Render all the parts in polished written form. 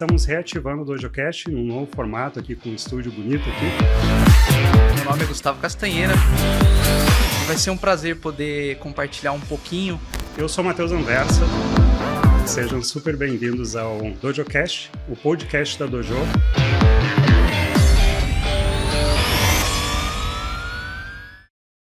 Estamos reativando o DojoCast em um novo formato aqui, com um estúdio bonito aqui. Meu nome é Gustavo Castanheira. Vai ser um prazer poder compartilhar um pouquinho. Eu sou Matheus Anversa. Sejam super bem-vindos ao DojoCast, o podcast da Dojo.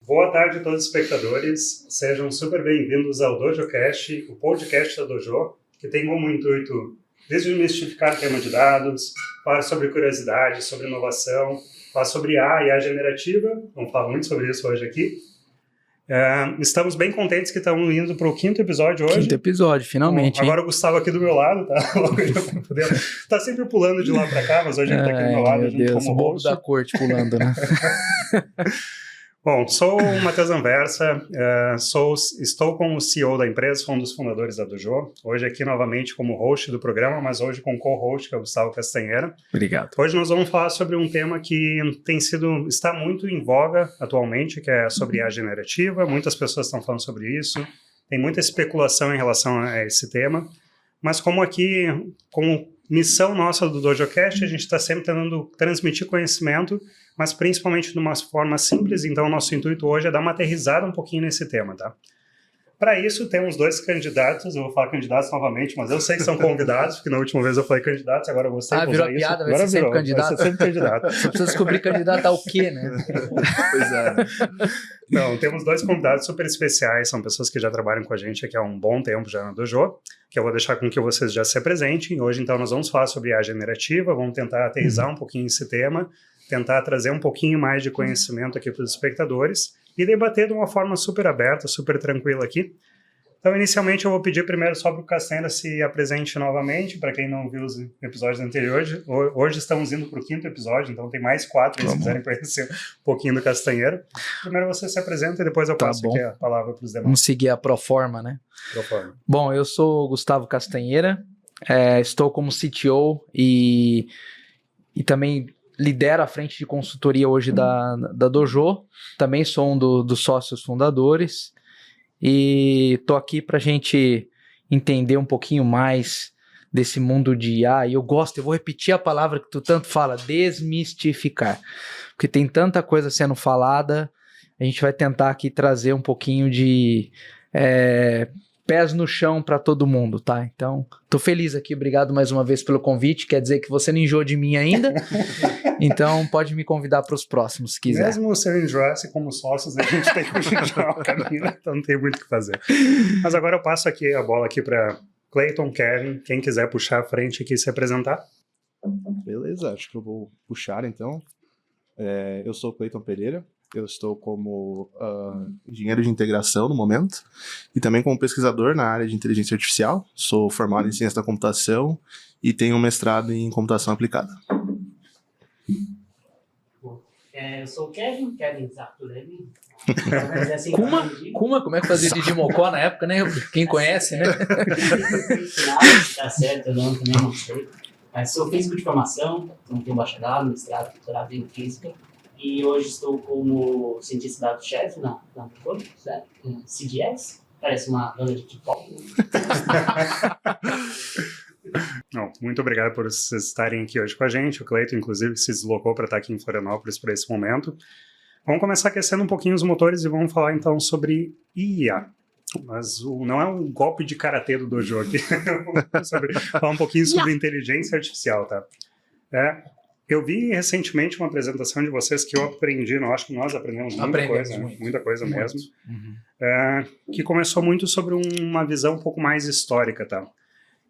Boa tarde a todos os espectadores. Sejam super bem-vindos ao DojoCast, o podcast da Dojo, que tem como intuito desmistificar o tema de dados, falar sobre curiosidade, sobre inovação, falar sobre IA generativa. Vamos falar muito sobre isso hoje aqui. Estamos bem contentes que estamos indo para o 5º episódio hoje. 5º episódio, finalmente. Agora o Gustavo aqui do meu lado, tá? Tá sempre pulando de lá para cá, mas hoje ele tá aqui do meu lado, meu junto Deus, como o bobo host. da corte pulando, né? Bom, sou o Matheus Anversa, estou como o CEO da empresa, sou um dos fundadores da Dojo. Hoje aqui novamente como host do programa, mas hoje com co-host, que é o Gustavo Castanheira. Obrigado. Hoje nós vamos falar sobre um tema que está muito em voga atualmente, que é sobre IA generativa. Muitas pessoas estão falando sobre isso, tem muita especulação em relação a esse tema, mas como missão nossa do DojoCast, a gente está sempre tentando transmitir conhecimento, mas principalmente de uma forma simples. Então o nosso intuito hoje é dar uma aterrissada um pouquinho nesse tema, tá? Para isso temos 2 candidatos, eu vou falar candidatos novamente, mas eu sei que são convidados, porque na última vez eu falei candidatos, agora eu gostei de usar virou isso. piada, vai Agora ser sempre candidato. Vai ser sempre candidato. Só precisa descobrir candidato ao quê, né? Pois é. Não, temos 2 convidados super especiais, são pessoas que já trabalham com a gente aqui há um bom tempo já na Dojo, que eu vou deixar com que vocês já se apresentem. Hoje, então, nós vamos falar sobre IA generativa, vamos tentar aterrissar um pouquinho esse tema, tentar trazer um pouquinho mais de conhecimento aqui para os espectadores e debater de uma forma super aberta, super tranquila aqui. Então, inicialmente, eu vou pedir primeiro só para o Castanheira se apresente novamente, para quem não viu os episódios anteriores. Hoje estamos indo para o 5º episódio, então tem mais 4 se quiserem conhecer um pouquinho do Castanheira. Primeiro você se apresenta e depois eu passo aqui a palavra para os demais. Vamos seguir a Proforma, né? Proforma. Bom, eu sou o Gustavo Castanheira, estou como CTO e também lidero a frente de consultoria hoje da Dojo. Também sou um dos sócios fundadores. E tô aqui pra gente entender um pouquinho mais desse mundo de IA. E eu vou repetir a palavra que tu tanto fala, desmistificar. Porque tem tanta coisa sendo falada, a gente vai tentar aqui trazer um pouquinho de pés no chão para todo mundo, tá? Então, tô feliz aqui, obrigado mais uma vez pelo convite, quer dizer que você não enjoou de mim ainda, então pode me convidar para os próximos, se quiser. Mesmo se eu enjoasse como sócios, a gente tem que continuar o caminho, então não tem muito o que fazer. Mas agora eu passo aqui a bola aqui para Clayton, Kevin, quem quiser puxar a frente aqui e se apresentar. Beleza, acho que eu vou puxar então. Eu sou o Clayton Pereira. Eu estou como engenheiro de integração no momento e também como pesquisador na área de inteligência artificial. Sou formado em ciência da computação e tenho um mestrado em computação aplicada. Eu sou o Kevin Zarturelli. Como é que fazia Didi Mocó na época, né? Quem conhece, né? Tá certo, eu também não sei. Mas sou físico de formação, então tenho bacharelado, mestrado, doutorado em física. E hoje estou como cientista dado-chefe na Amazon, certo? CDS, parece uma banda de K-pop. Muito obrigado por vocês estarem aqui hoje com a gente. O Cleiton, inclusive, se deslocou para estar aqui em Florianópolis para esse momento. Vamos começar aquecendo um pouquinho os motores e vamos falar então sobre IA. Mas não é um golpe de karatê do Dojo aqui. Falar um pouquinho sobre inteligência artificial, tá? Eu vi recentemente uma apresentação de vocês que eu aprendi, eu acho que nós aprendemos muita coisa mesmo, que começou muito sobre uma visão um pouco mais histórica, tá?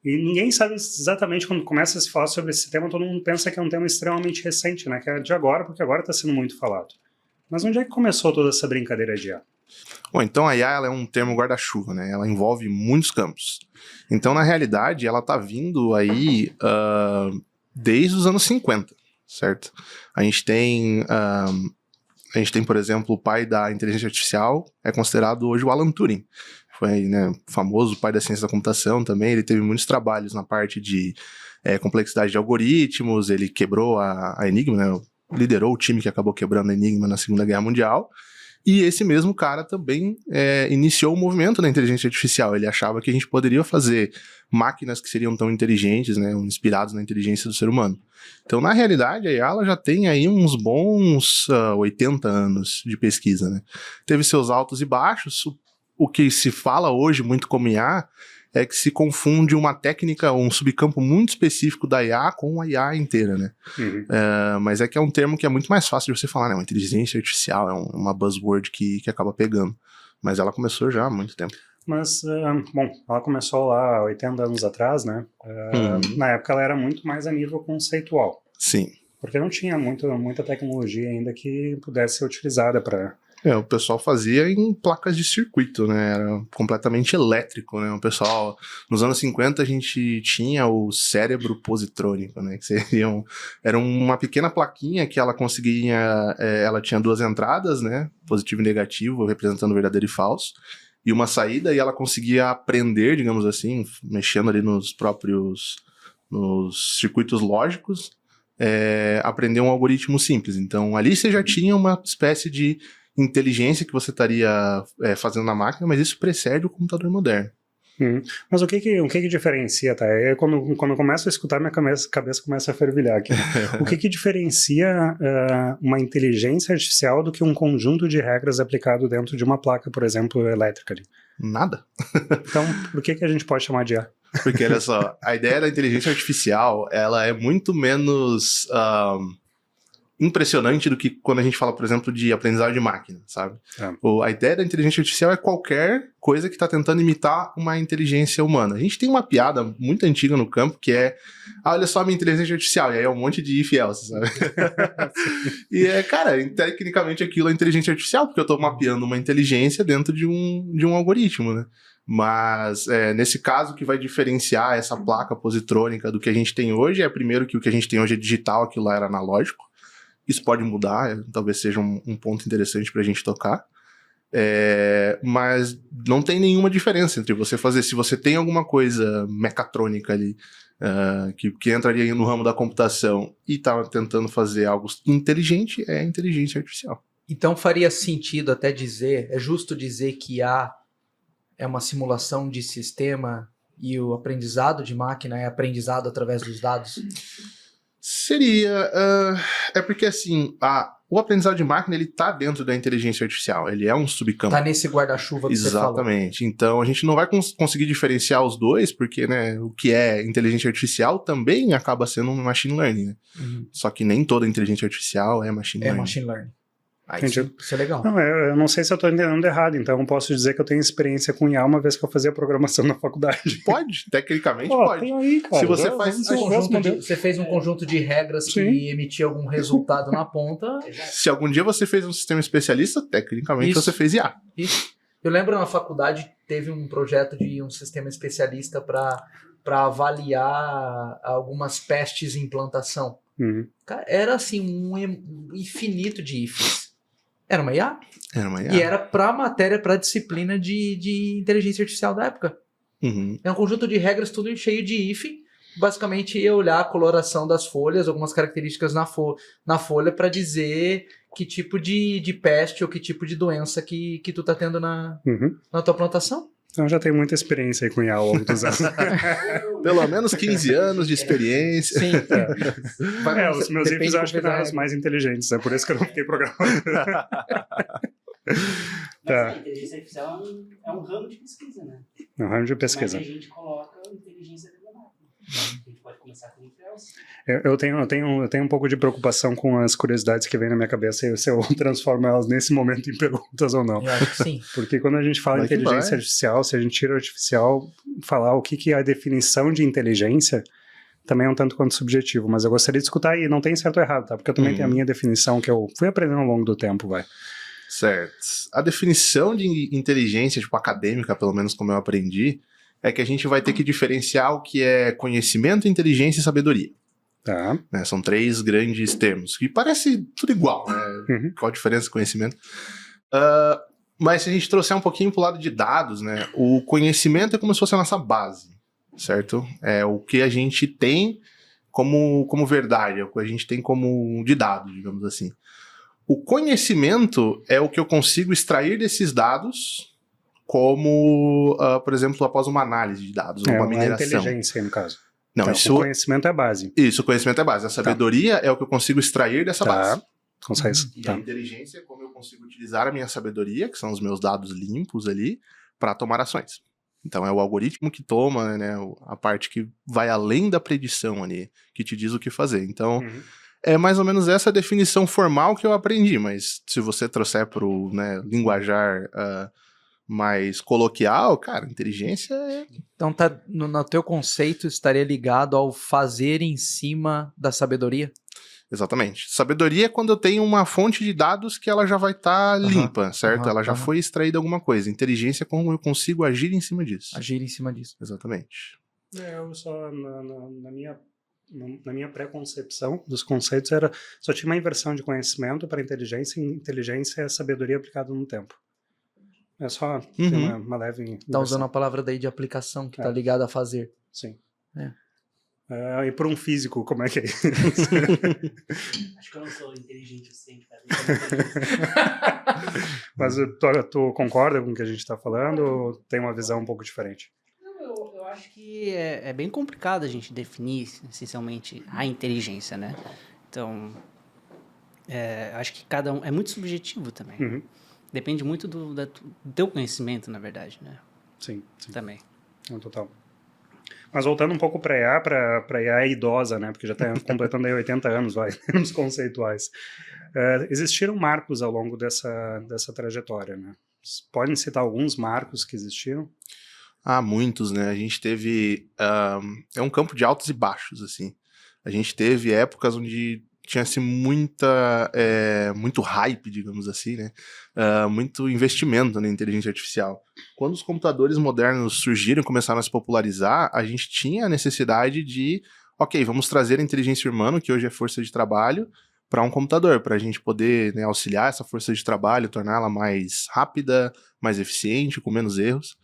E ninguém sabe exatamente, quando começa a se falar sobre esse tema, todo mundo pensa que é um tema extremamente recente, né? Que é de agora, porque agora está sendo muito falado. Mas onde é que começou toda essa brincadeira de IA? Bom, então a IA ela é um termo guarda-chuva, né? Ela envolve muitos campos. Então, na realidade, ela está vindo aí desde os anos 50. Certo? A gente tem, por exemplo, o pai da inteligência artificial, é considerado hoje o Alan Turing. Foi, né, famoso pai da ciência da computação também, ele teve muitos trabalhos na parte de complexidade de algoritmos, ele quebrou a Enigma, né, liderou o time que acabou quebrando a Enigma na Segunda Guerra Mundial, E esse mesmo cara também iniciou o movimento da inteligência artificial. Ele achava que a gente poderia fazer máquinas que seriam tão inteligentes, né, inspiradas na inteligência do ser humano. Então, na realidade, a IA ela já tem aí uns bons 80 anos de pesquisa, né? Teve seus altos e baixos. O que se fala hoje muito como IA é que se confunde uma técnica, um subcampo muito específico da IA com a IA inteira, né? Uhum. Mas é que é um termo que é muito mais fácil de você falar, né? Uma inteligência artificial, uma buzzword que acaba pegando. Mas ela começou já há muito tempo. Mas, bom, ela começou lá 80 anos atrás, né? Na época ela era muito mais a nível conceitual. Sim. Porque não tinha muita tecnologia ainda que pudesse ser utilizada para... O pessoal fazia em placas de circuito, né? Era completamente elétrico, né? O pessoal, nos anos 50 a gente tinha o cérebro positrônico, né? Que era uma pequena plaquinha que ela conseguia, ela tinha 2 entradas, né? Positivo e negativo, representando verdadeiro e falso, e uma saída, e ela conseguia aprender, digamos assim, mexendo ali nos circuitos lógicos, aprender um algoritmo simples. Então ali você já tinha uma espécie de inteligência que você estaria fazendo na máquina, mas isso precede o computador moderno. Mas o que diferencia, tá? Quando eu começo a escutar, minha cabeça começa a fervilhar aqui. O que diferencia uma inteligência artificial do que um conjunto de regras aplicado dentro de uma placa, por exemplo, elétrica ali? Nada. Então, por que a gente pode chamar de IA? Porque, olha só, a ideia da inteligência artificial, ela é muito menos impressionante do que quando a gente fala, por exemplo, de aprendizagem de máquina, sabe? A ideia da inteligência artificial é qualquer coisa que está tentando imitar uma inteligência humana. A gente tem uma piada muito antiga no campo que é, olha só a minha inteligência artificial, e aí é um monte de if else, sabe? E cara, tecnicamente aquilo é inteligência artificial, porque eu estou mapeando uma inteligência dentro de um algoritmo, né? Mas nesse caso, o que vai diferenciar essa placa positrônica do que a gente tem hoje primeiro que o que a gente tem hoje é digital, aquilo lá era analógico. Isso pode mudar, talvez seja um ponto interessante para a gente tocar. Mas não tem nenhuma diferença entre você fazer. Se você tem alguma coisa mecatrônica ali, que entraria no ramo da computação e está tentando fazer algo inteligente, é inteligência artificial. Então faria sentido até dizer, é justo dizer que IA é uma simulação de sistema e o aprendizado de máquina é aprendizado através dos dados? Seria, porque assim, o aprendizado de máquina, ele tá dentro da inteligência artificial, ele é um subcampo. Tá nesse guarda-chuva que você falou. Exatamente, então a gente não vai conseguir diferenciar os dois, porque, né, o que é inteligência artificial também acaba sendo um machine learning, né? Só que nem toda inteligência artificial é machine learning. É machine learning. Isso é legal. Não, eu não sei se eu estou entendendo errado, então eu posso dizer que eu tenho experiência com IA uma vez que eu fazia programação na faculdade. Pode, tecnicamente pode. Tem aí, cara. Se você faz você fez um conjunto de regras que emitia algum resultado na ponta. Se algum dia você fez um sistema especialista, tecnicamente você fez IA. Isso. Eu lembro na faculdade teve um projeto de um sistema especialista para avaliar algumas pestes em plantação. Cara, era assim um infinito de ifs. Era uma IA? Era uma IA. E era para disciplina de inteligência artificial da época. É um conjunto de regras, tudo cheio de if. Basicamente, ia olhar a coloração das folhas, algumas características na folha para dizer que tipo de peste ou que tipo de doença que tu tá tendo na tua plantação. Então já tenho muita experiência aí com IA ao longo dos anos. Pelo menos 15 anos de experiência. Sim. Os meus ifs eu acho que eram os mais inteligentes, é por isso que eu não fiquei programando. A inteligência artificial é um ramo de pesquisa, né? É um ramo de pesquisa. Mas a gente coloca inteligência dentro da máquina. A gente pode começar com o if-else. Eu tenho um pouco de preocupação com as curiosidades que vem na minha cabeça e se eu transformo elas nesse momento em perguntas ou não. Eu acho que sim. Porque quando a gente fala inteligência artificial, se a gente tira artificial, falar o que é a definição de inteligência também é um tanto quanto subjetivo, mas eu gostaria de escutar aí, não tem certo ou errado, tá? Porque eu também tenho a minha definição que eu fui aprendendo ao longo do tempo, vai. Certo. A definição de inteligência, tipo acadêmica, pelo menos como eu aprendi, é que a gente vai ter que diferenciar o que é conhecimento, inteligência e sabedoria. Tá. Né, são 3 grandes termos, que parece tudo igual, né? Qual a diferença de conhecimento? Mas se a gente trouxer um pouquinho pro lado de dados, né? O conhecimento é como se fosse a nossa base, certo? É o que a gente tem como verdade, é o que a gente tem como de dado, digamos assim. O conhecimento é o que eu consigo extrair desses dados, como, por exemplo, após uma análise de dados, ou uma a mineração. inteligência, no caso. Não, Então, isso, o conhecimento é a base. isso, o conhecimento é base. A sabedoria é o que eu consigo extrair dessa base. Consegue. E Tá. a inteligência é como eu consigo utilizar a minha sabedoria, que são os meus dados limpos ali, para tomar ações. Então é o algoritmo que toma, né, a parte que vai além da predição ali, que te diz o que fazer. Então é mais ou menos essa definição formal que eu aprendi, mas se você trouxer para o, né, linguajar mais coloquial, cara, inteligência é... Então, no teu conceito, estaria ligado ao fazer em cima da sabedoria? Exatamente. Sabedoria é quando eu tenho uma fonte de dados que ela já vai estar limpa, certo? Ela já foi extraída alguma coisa. Inteligência é como eu consigo agir em cima disso. Agir em cima disso. Exatamente. Eu só, na minha pré-concepção dos conceitos, só tinha uma inversão de conhecimento para inteligência, e inteligência é sabedoria aplicada no tempo. É só ter uma leve inversão. Tá usando a palavra daí de aplicação, que tá ligada a fazer. Sim. É. E para um físico, como é que é isso? Acho que eu não sou inteligente o suficiente para isso. Mas tu concorda com o que a gente está falando ou tem uma visão um pouco diferente? Eu acho que é bem complicado a gente definir, essencialmente, a inteligência, né? Então, acho que cada um... É muito subjetivo também. Depende muito do teu conhecimento, na verdade, né? Sim. Também. Total. Mas voltando um pouco para a IA idosa, né? Porque já está completando aí 80 anos, vai, em termos conceituais. Existiram marcos ao longo dessa trajetória, né? Podem citar alguns marcos que existiram? Muitos, né? A gente teve... é um campo de altos e baixos, assim. A gente teve épocas onde tinha-se muito hype, digamos assim, né? Muito investimento na inteligência artificial. Quando os computadores modernos surgiram e começaram a se popularizar, a gente tinha a necessidade de, vamos trazer a inteligência humana, que hoje é força de trabalho, para um computador, para a gente poder, né, auxiliar essa força de trabalho, torná-la mais rápida, mais eficiente, com menos erros.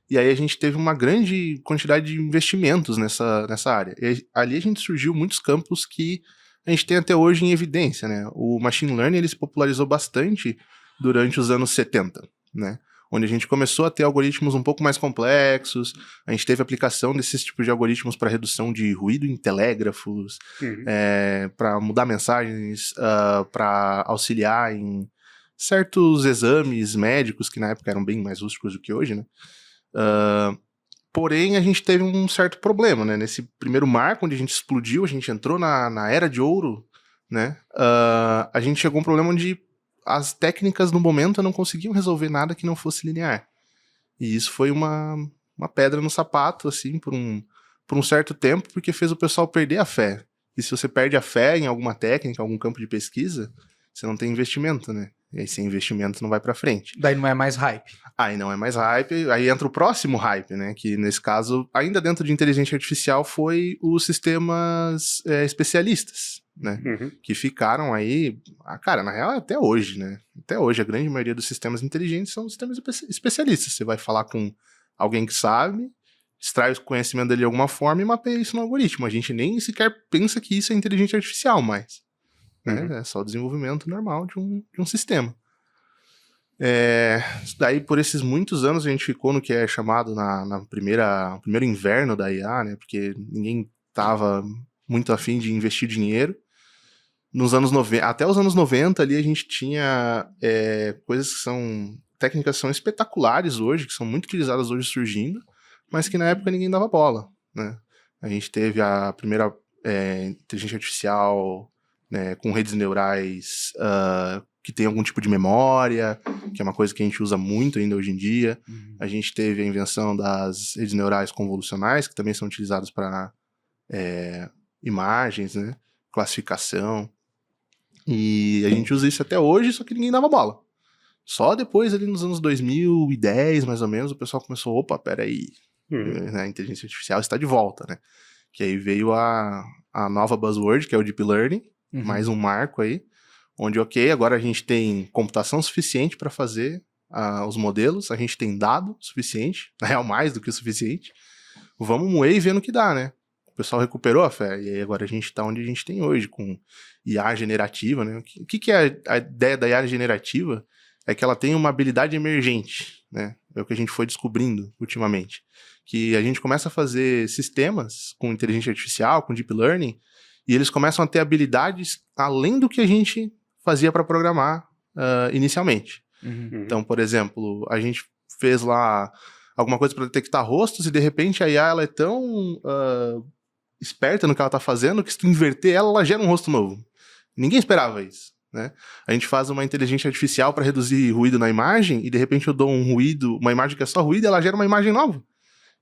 E aí a gente teve uma grande quantidade de investimentos nessa área. E ali a gente surgiu muitos campos que a gente tem até hoje em evidência, né? O machine learning ele se popularizou bastante durante os anos 70, né? Onde a gente começou a ter algoritmos um pouco mais complexos, a gente teve aplicação desses tipos de algoritmos para redução de ruído em telégrafos, para mudar mensagens, para auxiliar em certos exames médicos, que na época eram bem mais rústicos do que hoje, né? Porém, a gente teve um certo problema, né? Nesse primeiro marco, onde a gente explodiu, a gente entrou na era de ouro, né? A gente chegou a um problema onde as técnicas no momento não conseguiam resolver nada que não fosse linear. E isso foi uma pedra no sapato, assim, por um certo tempo, porque fez o pessoal perder a fé. E se você perde a fé em alguma técnica, algum campo de pesquisa, você não tem investimento, né? E aí sem investimento não vai pra frente. Daí não é mais hype. Aí não é mais hype, aí entra o próximo hype, né? Que nesse caso, ainda dentro de inteligência artificial, foi os sistemas especialistas, né? Que ficaram aí, cara, na real até hoje, né? Até hoje a grande maioria dos sistemas inteligentes são sistemas especialistas. Você vai falar com alguém que sabe, extrai o conhecimento dele de alguma forma e mapeia isso no algoritmo. A gente nem sequer pensa que isso é inteligência artificial mais. Né? É só o desenvolvimento normal de um sistema. Daí, por esses muitos anos, a gente ficou no que é chamado no primeiro inverno da IA, né? Porque ninguém estava muito afim de investir dinheiro. Nos anos 90, até os anos 90 ali, a gente tinha coisas que técnicas que são espetaculares hoje, que são muito utilizadas hoje surgindo, mas que na época ninguém dava bola, né? A gente teve a primeira inteligência artificial, né, com redes neurais que tem algum tipo de memória, que é uma coisa que a gente usa muito ainda hoje em dia. A gente teve a invenção das redes neurais convolucionais, que também são utilizadas para imagens, né, classificação. E a gente usa isso até hoje, só que ninguém dava bola. Só depois, ali nos anos 2010, mais ou menos, o pessoal começou, peraí, a inteligência artificial está de volta, né? Que aí veio a nova buzzword, que é o Deep Learning, mais um marco aí, onde, agora a gente tem computação suficiente para fazer os modelos, a gente tem dado suficiente, na real mais do que o suficiente, vamos moer e ver no que dá, né? pessoal recuperou a fé, e aí agora a gente está onde a gente tem hoje, com IA generativa, né? O que é a ideia da IA generativa? É que ela tem uma habilidade emergente, né? É o que a gente foi descobrindo ultimamente. Que a gente começa a fazer sistemas com inteligência artificial, com deep learning, e eles começam a ter habilidades além do que a gente fazia para programar inicialmente. Então, por exemplo, a gente fez lá alguma coisa para detectar rostos e de repente a IA ela é tão esperta no que ela está fazendo que se tu inverter ela, ela gera um rosto novo. Ninguém esperava isso, né? A gente faz uma inteligência artificial para reduzir ruído na imagem e de repente eu dou uma imagem que é só ruído e ela gera uma imagem nova.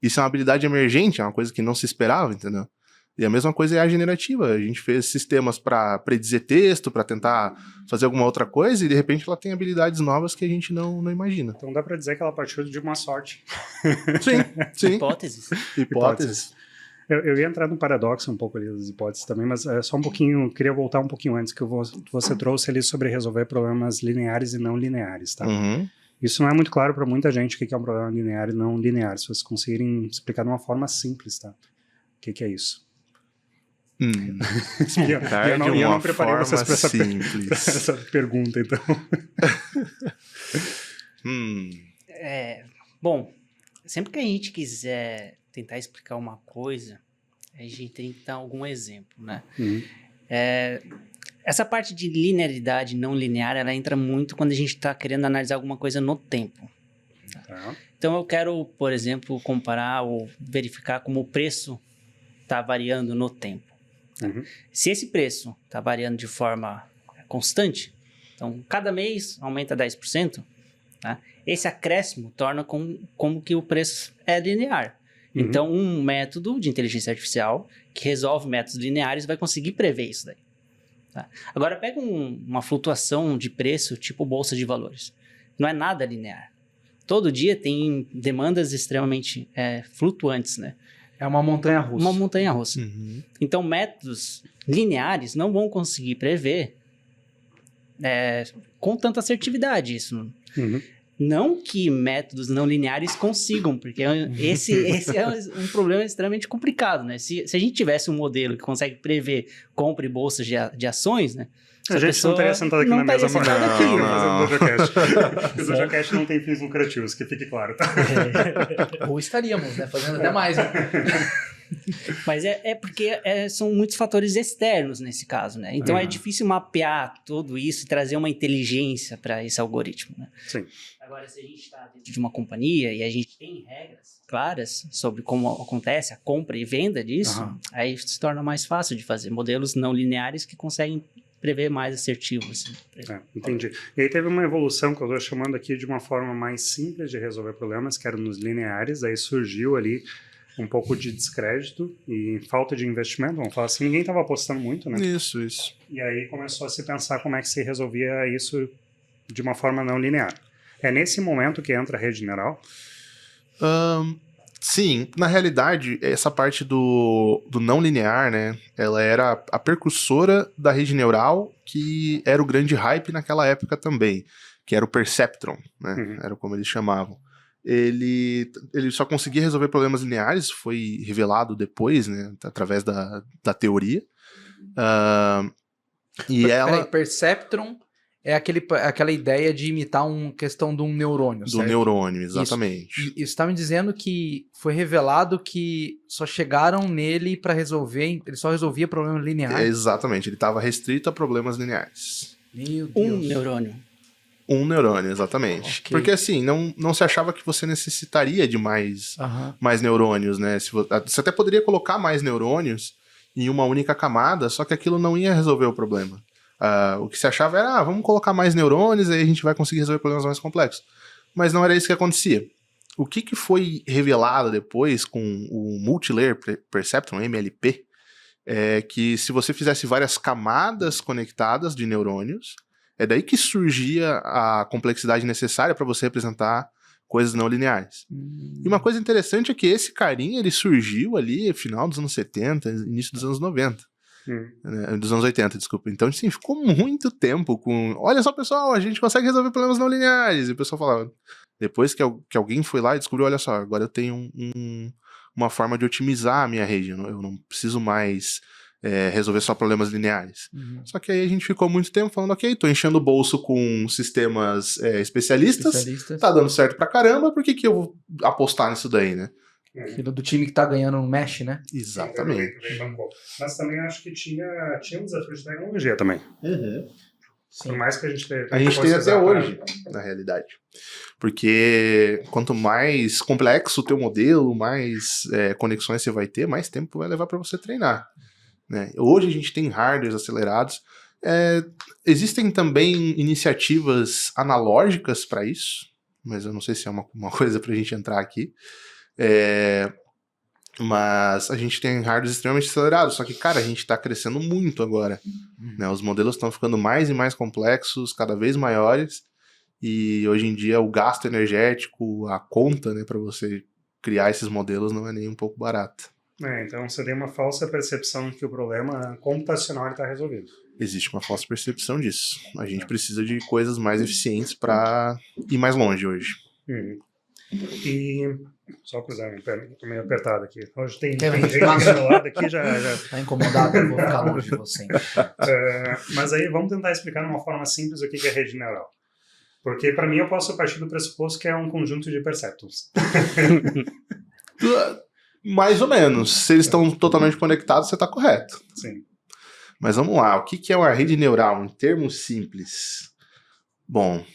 Isso é uma habilidade emergente, é uma coisa que não se esperava, entendeu? E a mesma coisa é a generativa. A gente fez sistemas para predizer texto, para tentar fazer alguma outra coisa, e de repente ela tem habilidades novas que a gente não imagina. Então dá para dizer que ela partiu de uma sorte. Sim. Hipóteses. Eu ia entrar no paradoxo um pouco ali das hipóteses também, mas só um pouquinho, queria voltar um pouquinho antes, que você trouxe ali sobre resolver problemas lineares e não lineares, tá? Uhum. Isso não é muito claro para muita gente o que é um problema linear e não linear. Se vocês conseguirem explicar de uma forma simples, tá? O que é isso? Eu não preparei vocês para essa pergunta, então. Bom, sempre que a gente quiser tentar explicar uma coisa, a gente tem que dar algum exemplo, né? Essa parte de linearidade não linear, ela entra muito quando a gente está querendo analisar alguma coisa no tempo. Tá. Então eu quero, por exemplo, comparar ou verificar como o preço está variando no tempo. Se esse preço está variando de forma constante, então cada mês aumenta 10%, tá? Esse acréscimo torna como que o preço é linear. Então um método de inteligência artificial que resolve métodos lineares vai conseguir prever isso daí. Tá? Agora pega uma flutuação de preço tipo bolsa de valores. Não é nada linear. Todo dia tem demandas extremamente flutuantes, né? É uma montanha-russa. Uma montanha-russa. Então, métodos lineares não vão conseguir prever com tanta assertividade isso. Não que métodos não lineares consigam, porque esse é um problema extremamente complicado, né? Se a gente tivesse um modelo que consegue prever compra e bolsas de ações, né? A gente não estaria sentado aqui na mesa fazendo DojoCast. O DojoCast não tem fins lucrativos, que fique claro, tá? Ou estaríamos, né? Fazendo até mais. Né? Mas porque são muitos fatores externos nesse caso, né? Então é difícil mapear tudo isso e trazer uma inteligência para esse algoritmo, né? Sim. Agora, se a gente está dentro de uma companhia e a gente tem regras claras sobre como acontece a compra e venda disso, aí se torna mais fácil de fazer modelos não lineares que conseguem prever mais assertivos. Assim. Entendi. E aí teve uma evolução que eu estou chamando aqui de uma forma mais simples de resolver problemas, que era nos lineares, aí surgiu ali um pouco de descrédito e falta de investimento, vamos falar assim, ninguém estava apostando muito, né? Isso. E aí começou a se pensar como é que se resolvia isso de uma forma não linear. É nesse momento que entra a rede neural? Sim, na realidade, essa parte do não linear, né, ela era a precursora da rede neural, que era o grande hype naquela época também, que era o Perceptron, né, era como eles chamavam. Ele só conseguia resolver problemas lineares, foi revelado depois, né, através da teoria. Perceptron é aquela ideia de imitar uma questão de um neurônio, certo? Do neurônio, exatamente. Isso está me dizendo que foi revelado que só chegaram nele para resolver, ele só resolvia problemas lineares. Exatamente, ele estava restrito a problemas lineares. Meu Deus. Um neurônio. Um neurônio, exatamente. Okay. Porque assim, não se achava que você necessitaria de mais neurônios, né? Você até poderia colocar mais neurônios em uma única camada, só que aquilo não ia resolver o problema. O que se achava era, vamos colocar mais neurônios, aí a gente vai conseguir resolver problemas mais complexos. Mas não era isso que acontecia. O que foi revelado depois com o Multilayer Perceptron, MLP, é que se você fizesse várias camadas conectadas de neurônios, é daí que surgia a complexidade necessária para você representar coisas não lineares. E uma coisa interessante é que esse carinha, ele surgiu ali no final dos anos 70, início dos anos 90. Dos anos 80, desculpa. Então, assim, ficou muito tempo com... Olha só, pessoal, a gente consegue resolver problemas não lineares. E o pessoal falava... Depois que alguém foi lá e descobriu, olha só, agora eu tenho uma forma de otimizar a minha rede. Eu não preciso mais resolver só problemas lineares. Só que aí a gente ficou muito tempo falando, ok, tô enchendo o bolso com sistemas especialistas, tá dando certo pra caramba, por que eu vou apostar nisso daí, né? Aquilo do time que tá ganhando não mexe, né? Exatamente. Mas também acho que tinha um desafio de tecnologia também. Por mais que a gente tenha... A gente tem até hoje, na realidade. Porque quanto mais complexo o teu modelo, mais conexões você vai ter, mais tempo vai levar para você treinar. Né? Hoje a gente tem hardwares acelerados. Existem também iniciativas analógicas para isso, mas eu não sei se é uma coisa para a gente entrar aqui. Mas a gente tem hardwares extremamente acelerados, só que, cara, a gente está crescendo muito agora. Né? Os modelos estão ficando mais e mais complexos, cada vez maiores, e hoje em dia o gasto energético, a conta, né, para você criar esses modelos não é nem um pouco barata. Então você tem uma falsa percepção que o problema computacional está resolvido. Existe uma falsa percepção disso. A gente precisa de coisas mais eficientes para ir mais longe hoje. E só cruzar minha perna, tô meio apertado aqui. Hoje tem gente do meu lado aqui, já... Tá incomodado, eu vou ficar longe de você. Mas aí vamos tentar explicar de uma forma simples o que é rede neural. Porque para mim eu posso partir do pressuposto que é um conjunto de perceptors. Mais ou menos. Se eles estão totalmente conectados, você está correto. Sim. Mas vamos lá. O que é uma rede neural em termos simples? Bom,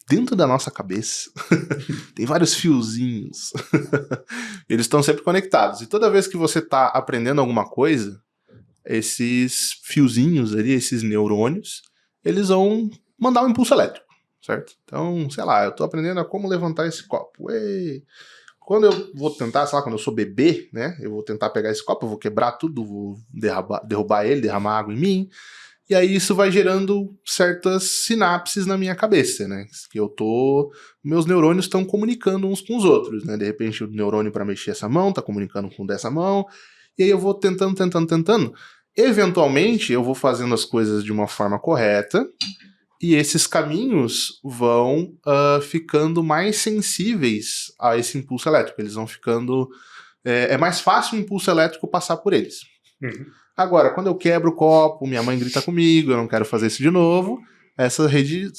dentro da nossa cabeça tem vários fiozinhos. Eles estão sempre conectados. E toda vez que você está aprendendo alguma coisa, esses fiozinhos ali, esses neurônios, eles vão mandar um impulso elétrico, certo? Então, sei lá, eu estou aprendendo a como levantar esse copo. Ei! Quando eu vou tentar, sei lá, quando eu sou bebê, né, eu vou tentar pegar esse copo, eu vou quebrar tudo, vou derrubar ele, derramar água em mim, e aí isso vai gerando certas sinapses na minha cabeça, né, que meus neurônios estão comunicando uns com os outros, né, de repente o neurônio para mexer essa mão está comunicando com dessa mão, e aí eu vou tentando, eventualmente eu vou fazendo as coisas de uma forma correta, e esses caminhos vão ficando mais sensíveis a esse impulso elétrico. Eles vão ficando... É mais fácil o impulso elétrico passar por eles. Agora, quando eu quebro o copo, minha mãe grita comigo, eu não quero fazer isso de novo, essa rede,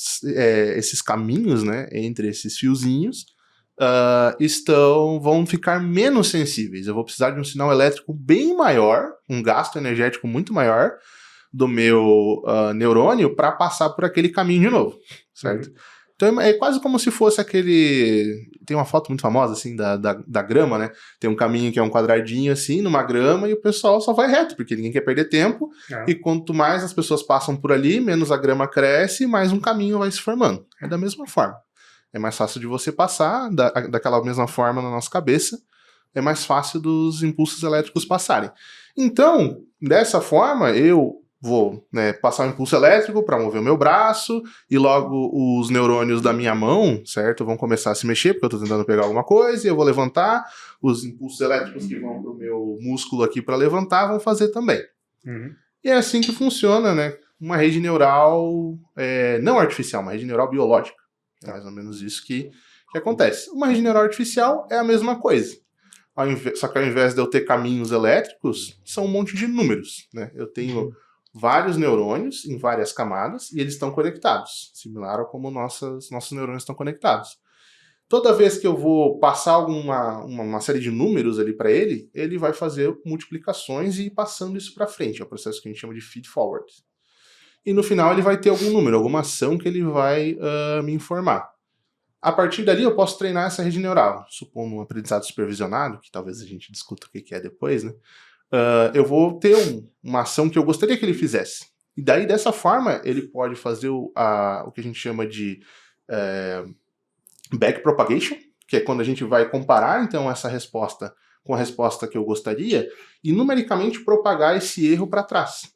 esses caminhos, né, entre esses fiozinhos vão ficar menos sensíveis. Eu vou precisar de um sinal elétrico bem maior, um gasto energético muito maior, do meu neurônio para passar por aquele caminho de novo, certo? Então é quase como se fosse aquele... Tem uma foto muito famosa, assim, da grama, né? Tem um caminho que é um quadradinho, assim, numa grama, e o pessoal só vai reto, porque ninguém quer perder tempo, e quanto mais as pessoas passam por ali, menos a grama cresce, mais um caminho vai se formando. É da mesma forma. É mais fácil de você passar, daquela mesma forma na nossa cabeça, é mais fácil dos impulsos elétricos passarem. Então, dessa forma, eu vou, né, passar um impulso elétrico para mover o meu braço, e logo os neurônios da minha mão, certo, vão começar a se mexer, porque eu estou tentando pegar alguma coisa, e eu vou levantar, os impulsos elétricos que vão para o meu músculo aqui para levantar vão fazer também. E é assim que funciona, né, uma rede neural não artificial, uma rede neural biológica. É mais ou menos isso que acontece. Uma rede neural artificial é a mesma coisa. Só que ao invés de eu ter caminhos elétricos, são um monte de números, né? Eu tenho vários neurônios em várias camadas e eles estão conectados, similar a como nossos neurônios estão conectados. Toda vez que eu vou passar uma série de números ali para ele, ele vai fazer multiplicações e ir passando isso para frente. É o processo que a gente chama de feed forward. E no final ele vai ter algum número, alguma ação que ele vai me informar. A partir dali eu posso treinar essa rede neural, supondo um aprendizado supervisionado, que talvez a gente discuta o que é depois, né? Eu vou ter uma ação que eu gostaria que ele fizesse. E daí, dessa forma, ele pode fazer o que a gente chama de backpropagation, que é quando a gente vai comparar, então, essa resposta com a resposta que eu gostaria, e numericamente propagar esse erro para trás.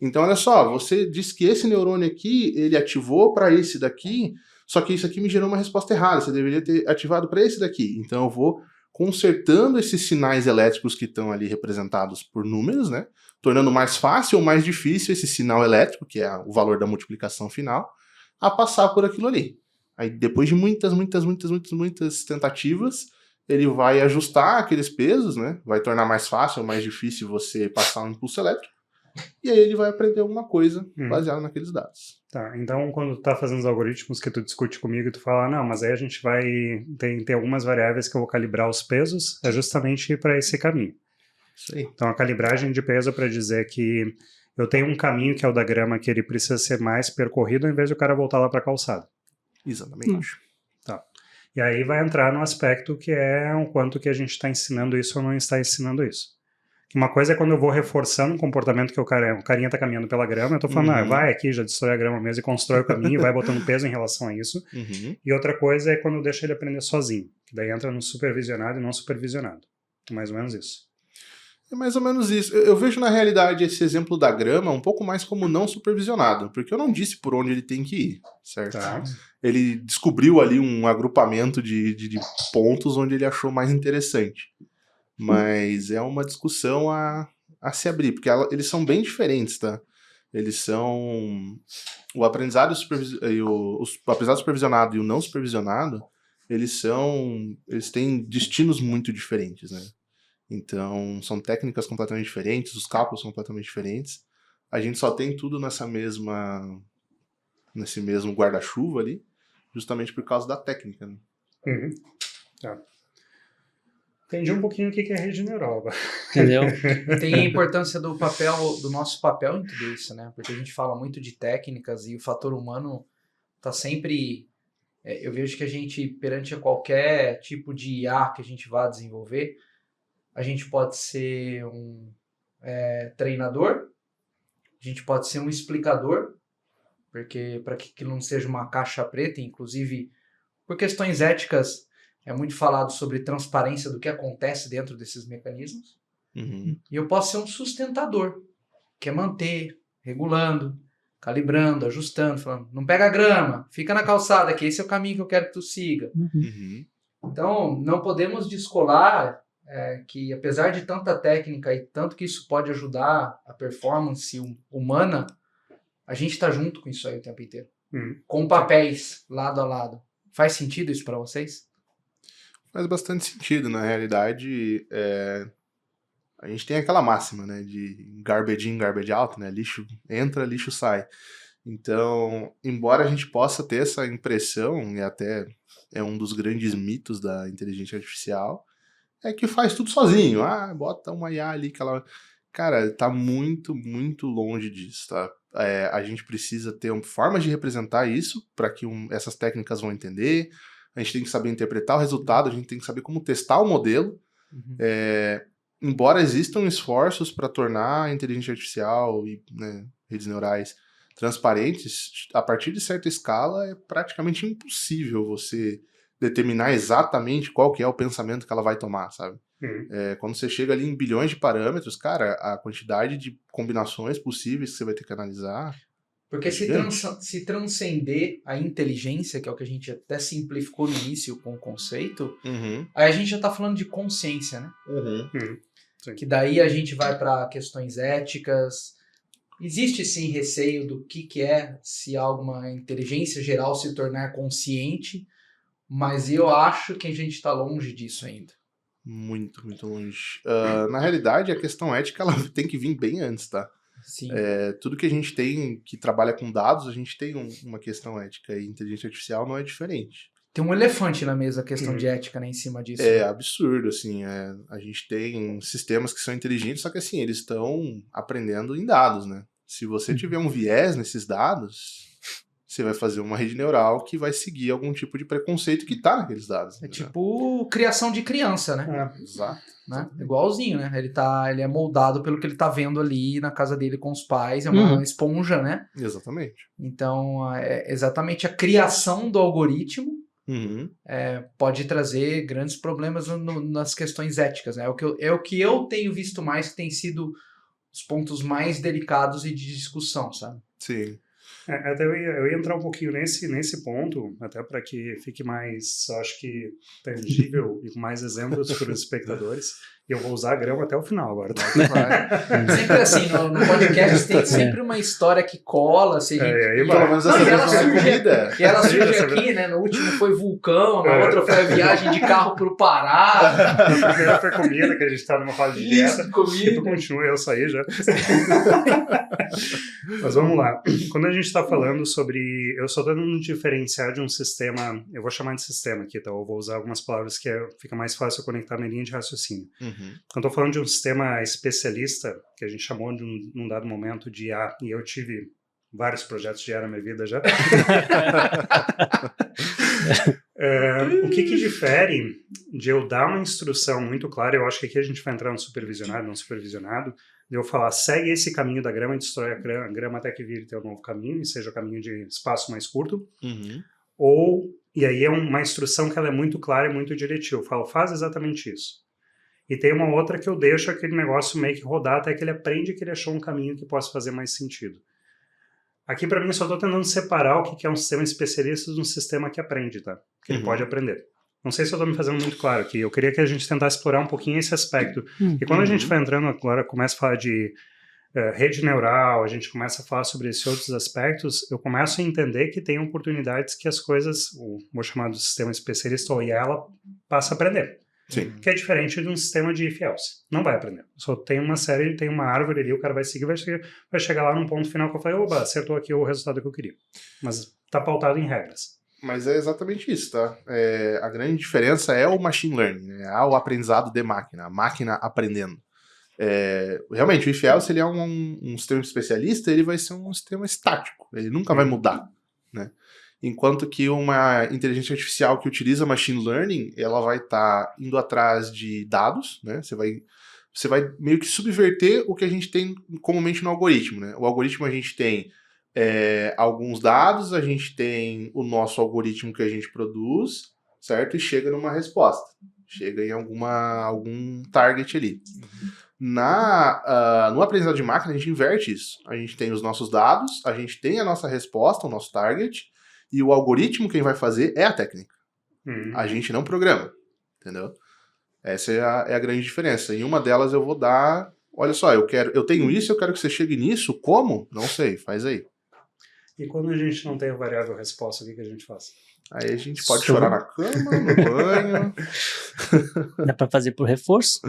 Então, olha só, você disse que esse neurônio aqui, ele ativou para esse daqui, só que isso aqui me gerou uma resposta errada, você deveria ter ativado para esse daqui. Então, eu vou consertando esses sinais elétricos que estão ali representados por números, né? Tornando mais fácil ou mais difícil esse sinal elétrico, que é o valor da multiplicação final, a passar por aquilo ali. Aí depois de muitas tentativas, ele vai ajustar aqueles pesos, né? Vai tornar mais fácil ou mais difícil você passar um impulso elétrico. E aí ele vai aprender alguma coisa baseada naqueles dados. Tá, então quando tu tá fazendo os algoritmos que tu discute comigo, tu fala, não, mas aí a gente vai, tem algumas variáveis que eu vou calibrar os pesos, é justamente para esse caminho. Isso aí. Então a calibragem de peso é para dizer que eu tenho um caminho que é o da grama que ele precisa ser mais percorrido ao invés de o cara voltar lá para a calçada. Exatamente. Tá. E aí vai entrar no aspecto que é o quanto que a gente está ensinando isso ou não está ensinando isso. Uma coisa é quando eu vou reforçando um comportamento que o carinha tá caminhando pela grama, eu tô falando, vai aqui, já destrói a grama mesmo e constrói o caminho, vai botando peso em relação a isso. E outra coisa é quando eu deixo ele aprender sozinho, que daí entra no supervisionado e não supervisionado. Mais ou menos isso. É mais ou menos isso. Eu vejo na realidade esse exemplo da grama um pouco mais como não supervisionado, porque eu não disse por onde ele tem que ir, certo? Tá. Ele descobriu ali um agrupamento de pontos onde ele achou mais interessante. Mas é uma discussão a se abrir, porque eles são bem diferentes, tá? Eles são... O aprendizado supervisionado e o não supervisionado, eles têm destinos muito diferentes, né? Então, são técnicas completamente diferentes, os cálculos são completamente diferentes. A gente só tem tudo nesse mesmo guarda-chuva ali, justamente por causa da técnica, né? Tá. Entendi um pouquinho o que é rede neural. Entendeu? Tem a importância do nosso papel em tudo isso, né? Porque a gente fala muito de técnicas e o fator humano tá sempre... eu vejo que a gente, perante qualquer tipo de IA que a gente vá desenvolver, a gente pode ser um treinador, a gente pode ser um explicador, porque para que não seja uma caixa preta, inclusive por questões éticas, é muito falado sobre transparência do que acontece dentro desses mecanismos. E eu posso ser um sustentador, que é manter, regulando, calibrando, ajustando, falando, não pega grama, fica na calçada, que esse é o caminho que eu quero que tu siga. Então, não podemos descolar que, apesar de tanta técnica e tanto que isso pode ajudar a performance humana, a gente está junto com isso aí o tempo inteiro. Com papéis lado a lado. Faz sentido isso para vocês? Faz bastante sentido, na realidade, a gente tem aquela máxima, né, de garbage in, garbage out, né, lixo entra, lixo sai. Então, embora a gente possa ter essa impressão, e até é um dos grandes mitos da inteligência artificial, é que faz tudo sozinho, bota uma IA ali que ela... Cara, tá muito, muito longe disso, tá? A gente precisa ter formas de representar isso para que essas técnicas vão entender. A gente tem que saber interpretar o resultado, a gente tem que saber como testar o modelo. Embora existam esforços para tornar a inteligência artificial e redes neurais transparentes, a partir de certa escala é praticamente impossível você determinar exatamente qual que é o pensamento que ela vai tomar, sabe? Quando você chega ali em bilhões de parâmetros, cara, a quantidade de combinações possíveis que você vai ter que analisar... Porque se transcender a inteligência, que é o que a gente até simplificou no início com o conceito, aí a gente já está falando de consciência, né? Que daí a gente vai para questões éticas. Existe sim receio do que é se alguma inteligência geral se tornar consciente, mas eu acho que a gente está longe disso ainda. Muito, muito longe. Na realidade, a questão ética ela tem que vir bem antes, tá? Sim. Tudo que a gente tem que trabalha com dados, a gente tem uma questão ética, e inteligência artificial não é diferente. Tem um elefante na mesa, a questão de ética, né, em cima disso. É absurdo, assim, a gente tem sistemas que são inteligentes, só que assim, eles estão aprendendo em dados, né? Se você tiver um viés nesses dados, você vai fazer uma rede neural que vai seguir algum tipo de preconceito que tá naqueles dados. É tipo criação de criança, né? Exato. Né? Igualzinho, né? Ele é moldado pelo que ele tá vendo ali na casa dele com os pais, é uma esponja, né? Exatamente. Então, exatamente a criação do algoritmo pode trazer grandes problemas nas questões éticas, né? É o que eu tenho visto mais que tem sido os pontos mais delicados e de discussão, sabe? Sim. Até eu ia entrar um pouquinho nesse ponto, até para que fique mais, acho que, tangível e com mais exemplos para os espectadores. E eu vou usar a grama até o final agora. Tá? Sempre assim, no podcast tem sempre uma história que cola. Se a gente... Pelo menos essa vez não é comida. E ela surge aqui, né? No último foi vulcão, na outra foi a viagem de carro pro Pará. Na primeira foi comida, que a gente tá numa fase de dieta. Isso, comida. E tu continua, eu saí já. Mas vamos lá. Quando a gente tá falando sobre... Eu só tô tentando diferenciar de um sistema... Eu vou chamar de sistema aqui, tá? Eu vou usar algumas palavras que fica mais fácil eu conectar na linha de raciocínio. Quando eu tô falando de um sistema especialista, que a gente chamou num dado momento de IA, e eu tive vários projetos de IA na minha vida já. O que difere de eu dar uma instrução muito clara, eu acho que aqui a gente vai entrar no supervisionado, não supervisionado, de eu falar, segue esse caminho da grama e destrói a grama até que vire teu novo caminho, e seja o caminho de espaço mais curto, e aí é uma instrução que ela é muito clara e muito diretiva. Eu falo, faz exatamente isso. E tem uma outra que eu deixo aquele negócio meio que rodar até que ele aprende que ele achou um caminho que possa fazer mais sentido. Aqui, para mim, eu só estou tentando separar o que é um sistema especialista de um sistema que aprende, tá? Que ele pode aprender. Não sei se eu estou me fazendo muito claro aqui. Eu queria que a gente tentasse explorar um pouquinho esse aspecto. E quando a gente vai entrando agora, começa a falar de rede neural, a gente começa a falar sobre esses outros aspectos, eu começo a entender que tem oportunidades que as coisas, vou chamar do sistema especialista, ou IA, ela passa a aprender. Sim. Que é diferente de um sistema de if-else. Não vai aprender. Só tem uma série, tem uma árvore ali, o cara vai seguir, vai chegar lá num ponto final que eu falei, oba, acertou aqui o resultado que eu queria. Mas tá pautado em regras. Mas é exatamente isso, tá? A grande diferença é o machine learning, né? O aprendizado de máquina, a máquina aprendendo. Realmente, o if-else, ele é um sistema especialista, ele vai ser um sistema estático, ele nunca vai mudar, né? Enquanto que uma inteligência artificial que utiliza machine learning, ela vai estar indo atrás de dados, né? Você vai meio que subverter o que a gente tem comumente no algoritmo, né? O algoritmo a gente tem alguns dados, a gente tem o nosso algoritmo que a gente produz, certo? E chega numa resposta. Chega em algum target ali. No aprendizado de máquina, a gente inverte isso. A gente tem os nossos dados, a gente tem a nossa resposta, o nosso target, e o algoritmo quem vai fazer é a técnica. A gente não programa, entendeu? Essa é a grande diferença. Em uma delas eu vou dar, olha só, eu tenho isso, eu quero que você chegue nisso, como? Não sei, faz aí. E quando a gente não tem a variável resposta, o que a gente faz? Aí a gente pode chorar na cama, no banho. Dá pra fazer por reforço?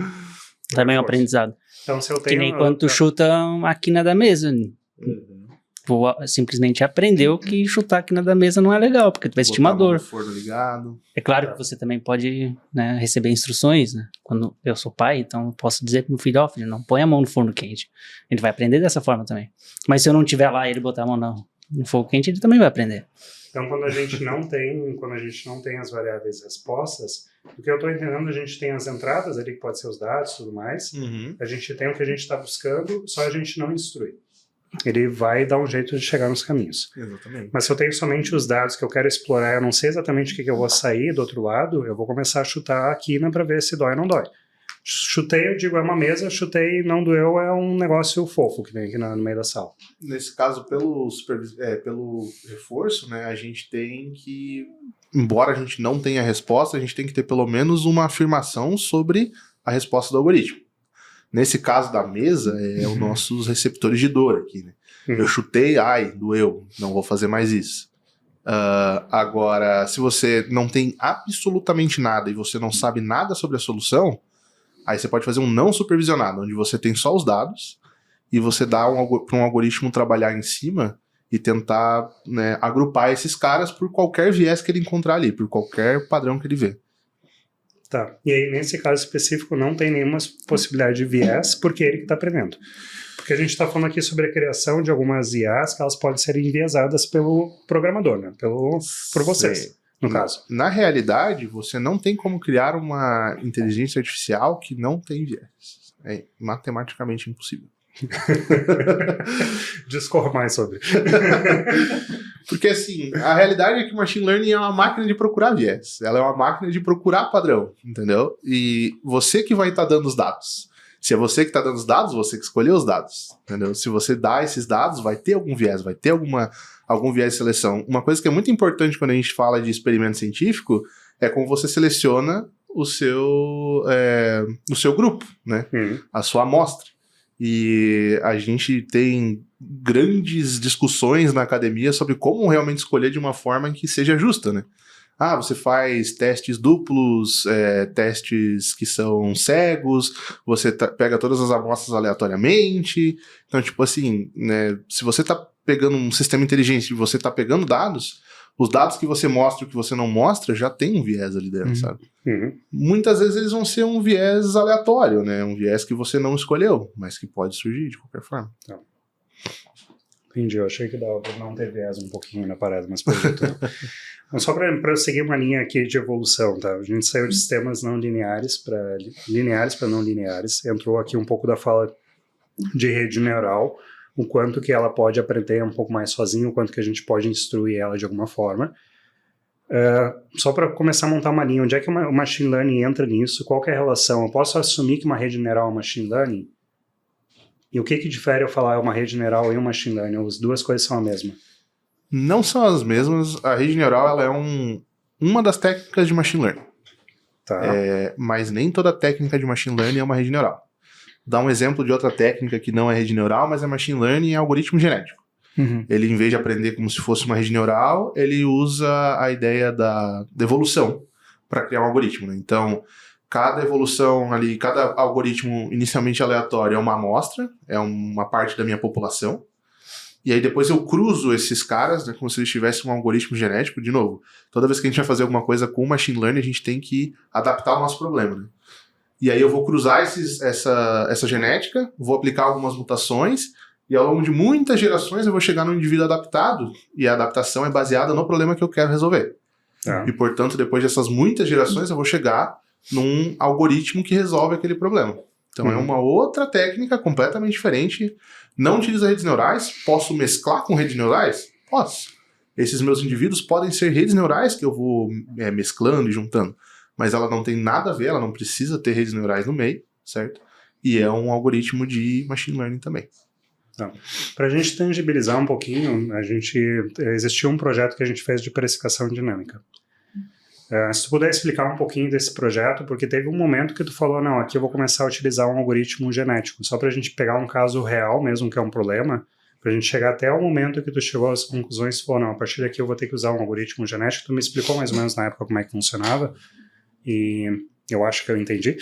Também é um aprendizado. Então, se eu tenho... Que nem quando tu chuta a quina da mesa. Tu simplesmente aprendeu que chutar a quina da mesa não é legal, porque tu vai sentir uma dor. Forno ligado. É claro que você também pode, né, receber instruções, né? Quando eu sou pai, então eu posso dizer pro meu filho, filho, não põe a mão no forno quente. Ele vai aprender dessa forma também. Mas se eu não tiver lá e ele botar a mão no fogo quente, ele também vai aprender. Então, quando a gente não tem as variáveis respostas, o que eu estou entendendo, a gente tem as entradas ali, que pode ser os dados e tudo mais, a gente tem o que a gente está buscando, só a gente não instrui. Ele vai dar um jeito de chegar nos caminhos. Exatamente. Mas se eu tenho somente os dados que eu quero explorar, eu não sei exatamente o que eu vou sair do outro lado, eu vou começar a chutar a quina para ver se dói ou não dói. Chutei, eu digo, é uma mesa, chutei, não doeu, é um negócio fofo que tem aqui no meio da sala. Nesse caso, pelo reforço, né, a gente tem que, embora a gente não tenha a resposta, a gente tem que ter pelo menos uma afirmação sobre a resposta do algoritmo. Nesse caso da mesa, os nossos receptores de dor aqui, né? Eu chutei, doeu, não vou fazer mais isso. Agora, se você não tem absolutamente nada e você não sabe nada sobre a solução, aí você pode fazer um não supervisionado, onde você tem só os dados e você dá para um algoritmo trabalhar em cima e tentar, né, agrupar esses caras por qualquer viés que ele encontrar ali, por qualquer padrão que ele vê. Tá. E aí, nesse caso específico, não tem nenhuma possibilidade de viés, porque é ele que está aprendendo. Porque a gente está falando aqui sobre a criação de algumas IAs que elas podem ser enviesadas pelo programador, né? Por vocês, no caso. Na realidade, você não tem como criar uma inteligência artificial que não tem viés. É matematicamente impossível. Discorra mais sobre. Porque assim, a realidade é que o machine learning é uma máquina de procurar viés. Ela é uma máquina de procurar padrão, entendeu? E você que vai estar dando os dados. Se é você que está dando os dados, você que escolheu os dados, entendeu? Se você dá esses dados, vai ter algum viés, vai ter algum viés de seleção. Uma coisa que é muito importante quando a gente fala de experimento científico é como você seleciona o seu grupo, né? A sua amostra. E a gente tem grandes discussões na academia sobre como realmente escolher de uma forma que seja justa, né? Você faz testes duplos, testes que são cegos, você pega todas as amostras aleatoriamente. Então, tipo assim, né, se você tá pegando um sistema inteligente e você tá pegando dados, os dados que você mostra e o que você não mostra já tem um viés ali dentro, sabe? Muitas vezes eles vão ser um viés aleatório, né? Um viés que você não escolheu, mas que pode surgir de qualquer forma. Entendi, eu achei que dava para não ter viés um pouquinho na parada, mas pelo jeito não. Mas só para seguir uma linha aqui de evolução, tá? A gente saiu de sistemas não lineares para não lineares, entrou aqui um pouco da fala de rede neural, o quanto que ela pode aprender um pouco mais sozinha, o quanto que a gente pode instruir ela de alguma forma. Só para começar a montar uma linha, onde é que o machine learning entra nisso? Qual que é a relação? Eu posso assumir que uma rede neural é machine learning? E o que difere eu falar uma rede neural e um machine learning? As duas coisas são a mesma? Não são as mesmas. A rede neural ela é uma das técnicas de machine learning. Tá. Mas nem toda técnica de machine learning é uma rede neural. Dá um exemplo de outra técnica que não é rede neural, mas é machine learning e algoritmo genético. Ele, em vez de aprender como se fosse uma rede neural, ele usa a ideia da evolução para criar um algoritmo, né? Então, cada evolução ali, cada algoritmo inicialmente aleatório é uma amostra, é uma parte da minha população. E aí depois eu cruzo esses caras, né, como se eles tivessem um algoritmo genético. De novo, toda vez que a gente vai fazer alguma coisa com machine learning, a gente tem que adaptar o nosso problema, né? E aí eu vou cruzar essa genética, vou aplicar algumas mutações, e ao longo de muitas gerações eu vou chegar num indivíduo adaptado, e a adaptação é baseada no problema que eu quero resolver. E portanto, depois dessas muitas gerações, eu vou chegar num algoritmo que resolve aquele problema. Então é uma outra técnica completamente diferente. Não utiliza redes neurais. Posso mesclar com redes neurais? Posso. Esses meus indivíduos podem ser redes neurais que eu vou mesclando e juntando. Mas ela não tem nada a ver, ela não precisa ter redes neurais no meio, certo? E é um algoritmo de machine learning também. Para a gente tangibilizar um pouquinho, existiu um projeto que a gente fez de precificação dinâmica. Se tu puder explicar um pouquinho desse projeto, porque teve um momento que tu falou, não, aqui eu vou começar a utilizar um algoritmo genético, só para a gente pegar um caso real mesmo, que é um problema, para a gente chegar até o momento que tu chegou às conclusões e falou, não, a partir daqui eu vou ter que usar um algoritmo genético. Tu me explicou mais ou menos na época como é que funcionava, e eu acho que eu entendi.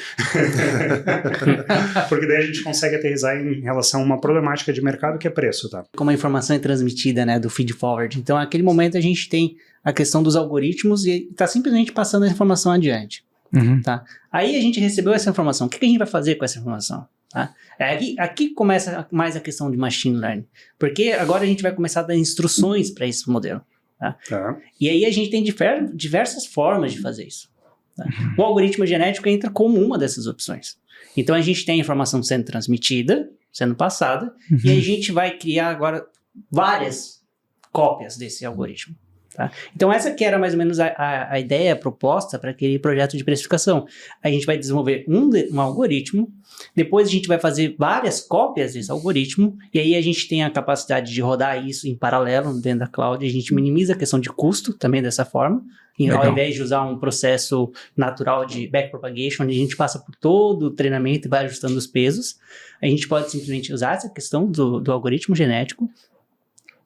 Porque daí a gente consegue aterrissar em relação a uma problemática de mercado que é preço, tá? Como a informação é transmitida, né, do feed forward. Então, naquele momento a gente tem a questão dos algoritmos e está simplesmente passando a informação adiante. Tá? Aí a gente recebeu essa informação. O que a gente vai fazer com essa informação? Tá? Aqui começa mais a questão de machine learning. Porque agora a gente vai começar a dar instruções para esse modelo. Tá? E aí a gente tem diversas formas de fazer isso. Tá? O algoritmo genético entra como uma dessas opções. Então a gente tem a informação sendo transmitida, sendo passada, e aí a gente vai criar agora várias cópias desse algoritmo. Tá? Então essa que era mais ou menos a ideia proposta para aquele projeto de precificação. A gente vai desenvolver um algoritmo, depois a gente vai fazer várias cópias desse algoritmo, e aí a gente tem a capacidade de rodar isso em paralelo dentro da cloud, a gente minimiza a questão de custo também dessa forma, e ao invés de usar um processo natural de backpropagation, onde a gente passa por todo o treinamento e vai ajustando os pesos, a gente pode simplesmente usar essa questão do algoritmo genético,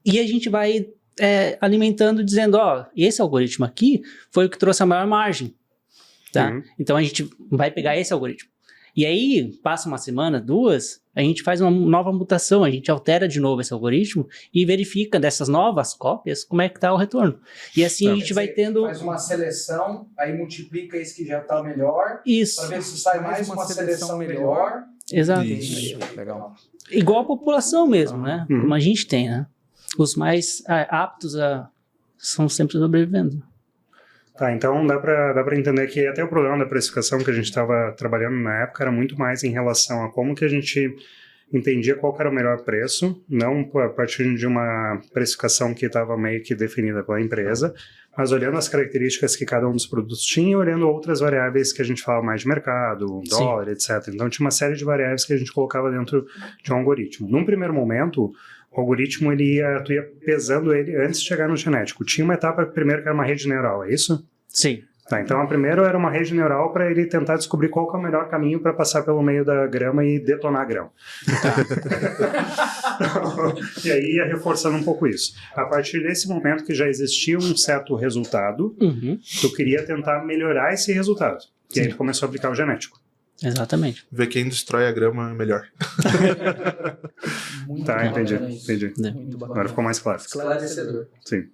e a gente vai alimentando, dizendo, esse algoritmo aqui foi o que trouxe a maior margem, tá? Então a gente vai pegar esse algoritmo. E aí, passa uma semana, duas, a gente faz uma nova mutação, a gente altera de novo esse algoritmo e verifica dessas novas cópias como é que está o retorno. E assim a gente vai tendo... Faz uma seleção, aí multiplica esse que já está melhor, isso, para ver se sai mais uma seleção melhor. Exato. Isso. Legal. Igual a população mesmo, né? Como a gente tem, né? Os mais aptos são sempre sobrevivendo. Tá, então dá para entender que até o problema da precificação que a gente estava trabalhando na época era muito mais em relação a como que a gente entendia qual que era o melhor preço, não a partir de uma precificação que estava meio que definida pela empresa, mas olhando as características que cada um dos produtos tinha e olhando outras variáveis que a gente fala mais de mercado, dólar, etc. Então tinha uma série de variáveis que a gente colocava dentro de um algoritmo. Num primeiro momento, o algoritmo tu ia pesando ele antes de chegar no genético. Tinha uma etapa primeiro que era uma rede neural, é isso? Sim. Tá, então a primeira era uma rede neural para ele tentar descobrir qual que é o melhor caminho para passar pelo meio da grama e detonar a grama. E aí ia reforçando um pouco isso. A partir desse momento que já existia um certo resultado, tu queria tentar melhorar esse resultado. E aí tu começou a aplicar o genético. Exatamente. Ver quem destrói a grama melhor. Tá, entendi. Muito bacana. Agora ficou mais claro. Esclarecedor. Sim.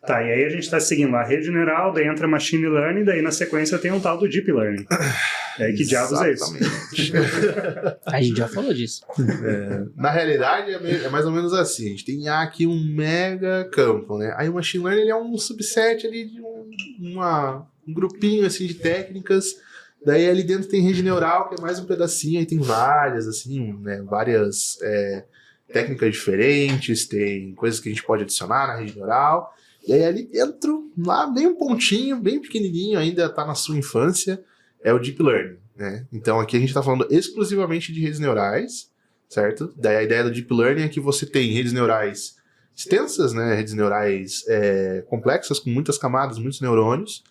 Tá, e aí a gente está seguindo a rede neural, daí entra machine learning, daí na sequência tem um tal do deep learning. E aí que diabos é isso? A gente já falou disso. Na realidade, é mais ou menos assim. A gente tem aqui um mega campo, né? Aí o machine learning ele é um subset ali de um grupinho assim, de técnicas. Daí ali dentro tem rede neural, que é mais um pedacinho. Aí tem várias, assim, né? Várias técnicas diferentes. Tem coisas que a gente pode adicionar na rede neural. E aí ali dentro, lá bem um pontinho, bem pequenininho, ainda está na sua infância, é o Deep Learning, né? Então aqui a gente está falando exclusivamente de redes neurais, certo? Daí a ideia do Deep Learning é que você tem redes neurais extensas, né? Redes neurais complexas, com muitas camadas, muitos neurônios,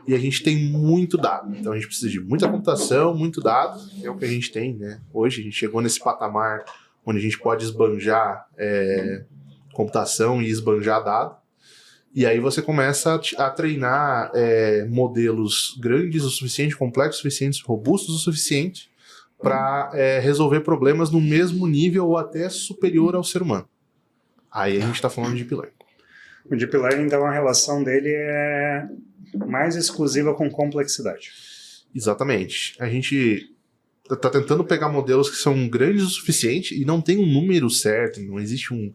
e a gente tem muito dado. Então a gente precisa de muita computação, muito dado, que é o que a gente tem, né? Hoje a gente chegou nesse patamar onde a gente pode esbanjar computação e esbanjar dado. E aí você começa a treinar modelos grandes o suficiente, complexos o suficiente, robustos o suficiente para resolver problemas no mesmo nível ou até superior ao ser humano. Aí a gente está falando de Deep Learning. O Deep Learning, então, a relação dele é mais exclusiva com complexidade. Exatamente. A gente está tentando pegar modelos que são grandes o suficiente e não tem um número certo, não existe um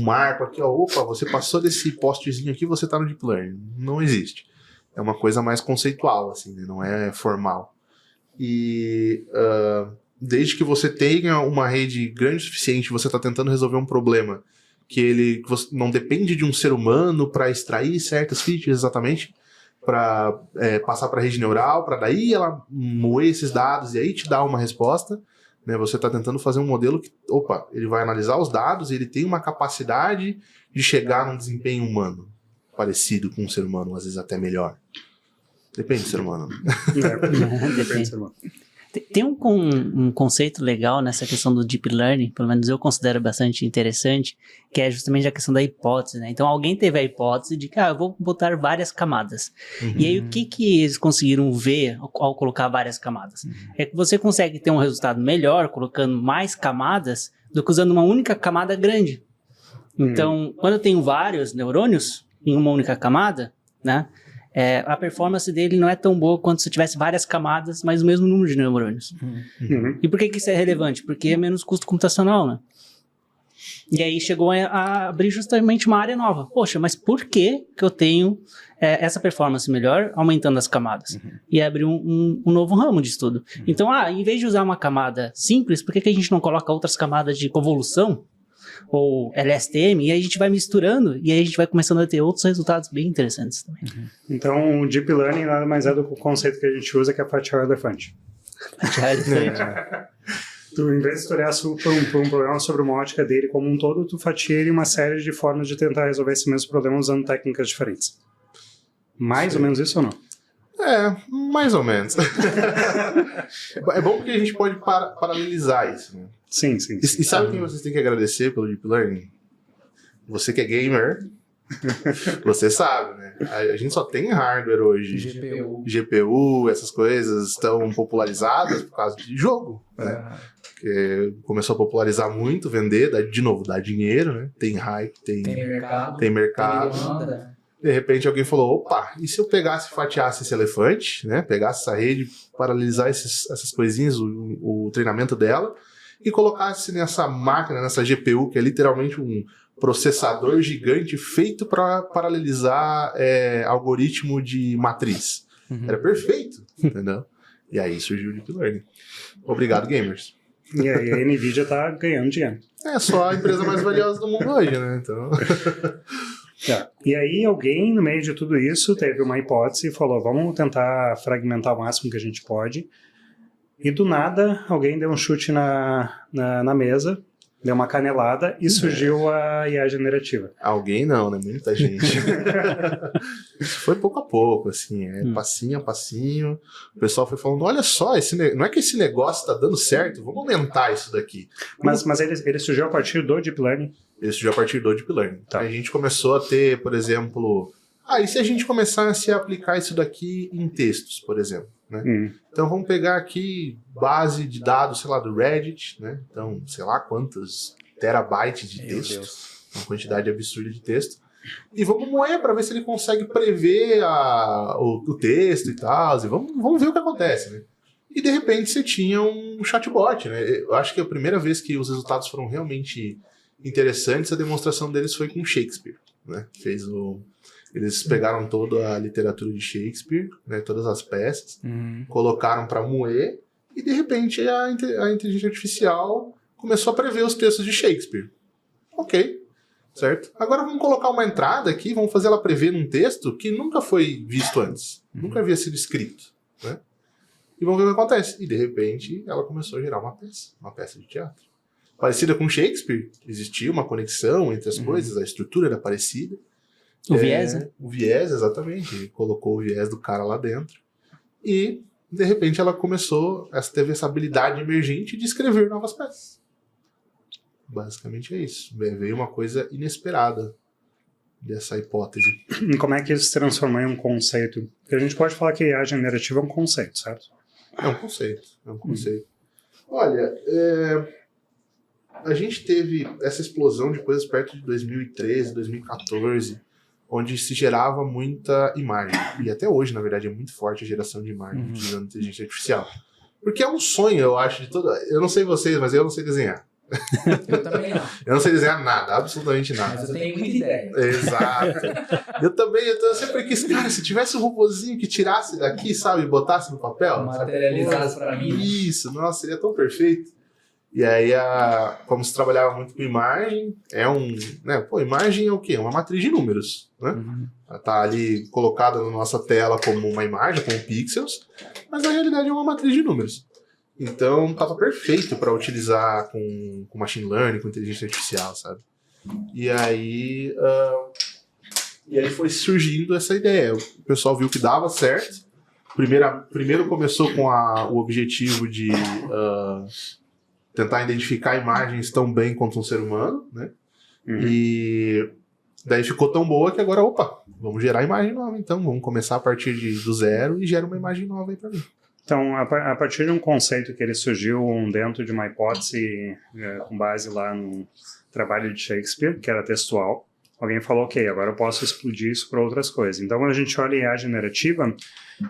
marco aqui, ó, opa, você passou desse postezinho aqui, você está no Deep Learning. Não existe. É uma coisa mais conceitual, assim, né? Não é formal. E desde que você tenha uma rede grande o suficiente, você está tentando resolver um problema que você não depende de um ser humano para extrair certas features exatamente, para passar para a rede neural, para daí ela moer esses dados e aí te dar uma resposta. Né, você está tentando fazer um modelo que, ele vai analisar os dados e ele tem uma capacidade de chegar num desempenho humano, parecido com um ser humano, às vezes até melhor. Depende do ser humano. Depende do ser humano. Tem um conceito legal nessa questão do Deep Learning, pelo menos eu considero bastante interessante, que é justamente a questão da hipótese, né? Então alguém teve a hipótese de que eu vou botar várias camadas. E aí o que eles conseguiram ver ao colocar várias camadas? É que você consegue ter um resultado melhor colocando mais camadas do que usando uma única camada grande. Então, quando eu tenho vários neurônios em uma única camada, né? A performance dele não é tão boa quanto se tivesse várias camadas, mas o mesmo número de neurônios. E por que isso é relevante? Porque é menos custo computacional, né? E aí chegou a abrir justamente uma área nova. Poxa, mas por que eu tenho essa performance melhor aumentando as camadas? E abriu um novo ramo de estudo. Então, em vez de usar uma camada simples, por que a gente não coloca outras camadas de convolução? Ou LSTM, e aí a gente vai misturando, e aí a gente vai começando a ter outros resultados bem interessantes também. Então, o Deep Learning nada mais é do que o conceito que a gente usa, que é fatiar o elefante. Tu, em vez de olhar por um problema sobre uma ótica dele como um todo, tu fatia ele uma série de formas de tentar resolver esse mesmo problema usando técnicas diferentes. Mais ou menos isso ou não? Mais ou menos. É bom porque a gente pode paralelizar isso, né? Sim. E sabe quem vocês têm que agradecer pelo Deep Learning? Você que é gamer, você sabe, né? A gente só tem hardware hoje. GPU, essas coisas estão popularizadas por causa de jogo, né? Porque começou a popularizar muito, vender, dá dinheiro, né? Tem hype, tem mercado. De repente alguém falou, e se eu pegasse e fatiasse esse elefante, né? Pegasse essa rede, paralelizar essas coisinhas, o treinamento dela, e colocasse nessa máquina, nessa GPU, que é literalmente um processador gigante feito para paralelizar algoritmo de matriz. Era perfeito, entendeu? E aí surgiu o Deep Learning. Obrigado, gamers. E aí a NVIDIA tá ganhando dinheiro. É só a empresa mais valiosa do mundo hoje, né? Então... E aí alguém, no meio de tudo isso, teve uma hipótese e falou, vamos tentar fragmentar o máximo que a gente pode. E do nada, alguém deu um chute na mesa, deu uma canelada e surgiu a IA generativa. Alguém não, né? Muita gente. Isso foi pouco a pouco, assim, passinho a passinho. O pessoal foi falando, olha só, não é que esse negócio tá dando certo, vamos aumentar isso daqui. Mas ele surgiu a partir do Deep Learning? Ele surgiu a partir do Deep Learning. Tá. A gente começou a ter, por exemplo... e se a gente começasse a aplicar isso daqui em textos, por exemplo, né? Então vamos pegar aqui base de dados, sei lá, do Reddit, né? Então, sei lá quantos terabytes de texto, uma quantidade absurda de texto, e vamos moer para ver se ele consegue prever o texto e tal, e vamos ver o que acontece, né? E de repente você tinha um chatbot, né? Eu acho que a primeira vez que os resultados foram realmente interessantes, a demonstração deles foi com Shakespeare, né? Eles pegaram toda a literatura de Shakespeare, né, todas as peças, colocaram para moer, e de repente a inteligência artificial começou a prever os textos de Shakespeare. Ok, certo? Agora vamos colocar uma entrada aqui, vamos fazer ela prever num texto que nunca foi visto antes, nunca havia sido escrito, né? E vamos ver o que acontece. E de repente ela começou a gerar uma peça de teatro. Parecida com Shakespeare, existia uma conexão entre as coisas, a estrutura era parecida. O viés, né? O viés, exatamente. Ele colocou o viés do cara lá dentro. E, de repente, ela teve essa habilidade emergente de escrever novas peças. Basicamente é isso. Veio uma coisa inesperada dessa hipótese. E como é que isso se transformou em um conceito? Porque a gente pode falar que a generativa é um conceito, certo? É um conceito. Olha, a gente teve essa explosão de coisas perto de 2013, 2014, onde se gerava muita imagem. E até hoje, na verdade, é muito forte a geração de imagem usando inteligência artificial. Porque é um sonho, eu acho, de toda... Eu não sei vocês, mas eu não sei desenhar. Eu também não. Eu não sei desenhar nada, absolutamente nada. Mas eu tenho muita ideia. Exato. Eu sempre quis, cara, se tivesse um robôzinho que tirasse daqui, sabe, e botasse no papel. Materializasse pra mim. Isso, nossa, seria tão perfeito. E aí, como se trabalhava muito com imagem, imagem é o quê? Uma matriz de números, né? Ela tá ali colocada na nossa tela como uma imagem, com pixels, mas na realidade é uma matriz de números. Então, estava perfeito para utilizar com machine learning, com inteligência artificial, sabe? E aí foi surgindo essa ideia. O pessoal viu que dava certo. Primeiro começou com o objetivo de tentar identificar imagens tão bem quanto um ser humano, né? E daí ficou tão boa que agora, vamos gerar imagem nova, então. Vamos começar a partir do zero e gera uma imagem nova aí para mim. Então, a partir de um conceito que ele surgiu dentro de uma hipótese com base lá no trabalho de Shakespeare, que era textual, alguém falou, ok, agora eu posso explodir isso para outras coisas. Então, quando a gente olha a IA generativa,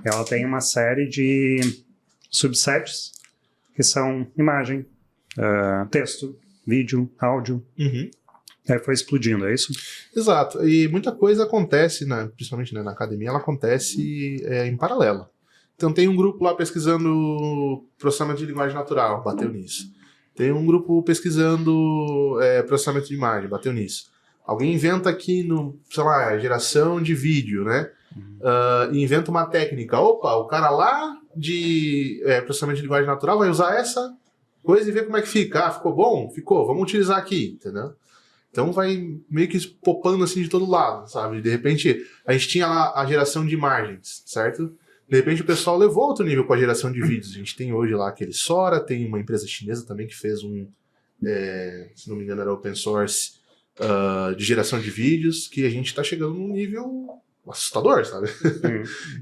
ela tem uma série de subsets que são imagem, texto, vídeo, áudio. Aí foi explodindo, é isso? Exato. E muita coisa acontece, principalmente na academia, ela acontece em paralelo. Então tem um grupo lá pesquisando processamento de linguagem natural, bateu nisso. Tem um grupo pesquisando processamento de imagem, bateu nisso. Alguém inventa aqui geração de vídeo, né? Inventa uma técnica. O cara lá de processamento de linguagem natural vai usar essa coisa e ver como é que fica. Ficou bom? Ficou. Vamos utilizar aqui, entendeu? Então vai meio que popando assim de todo lado, sabe? De repente, a gente tinha lá a geração de imagens, certo? De repente o pessoal levou outro nível com a geração de vídeos. A gente tem hoje lá aquele Sora, tem uma empresa chinesa também que fez se não me engano era open source, de geração de vídeos, que a gente está chegando num nível assustador, sabe?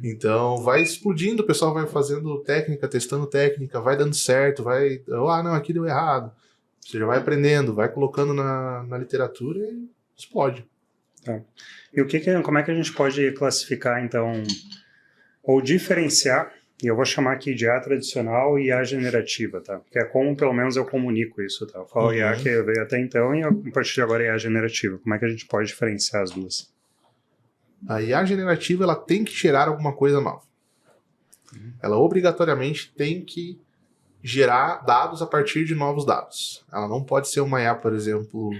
Então vai explodindo, o pessoal vai fazendo técnica, testando técnica, vai dando certo, não, aqui deu errado. Você já vai aprendendo, vai colocando na literatura e explode. Tá. E como é que a gente pode classificar, então, ou diferenciar, e eu vou chamar aqui de IA tradicional e IA generativa, tá? Que é como, pelo menos, eu comunico isso, tá? Eu falo IA que veio até então e a partir de agora é IA generativa. Como é que a gente pode diferenciar as duas? A IA generativa, ela tem que gerar alguma coisa nova. Ela obrigatoriamente tem que gerar dados a partir de novos dados. Ela não pode ser uma IA, por exemplo...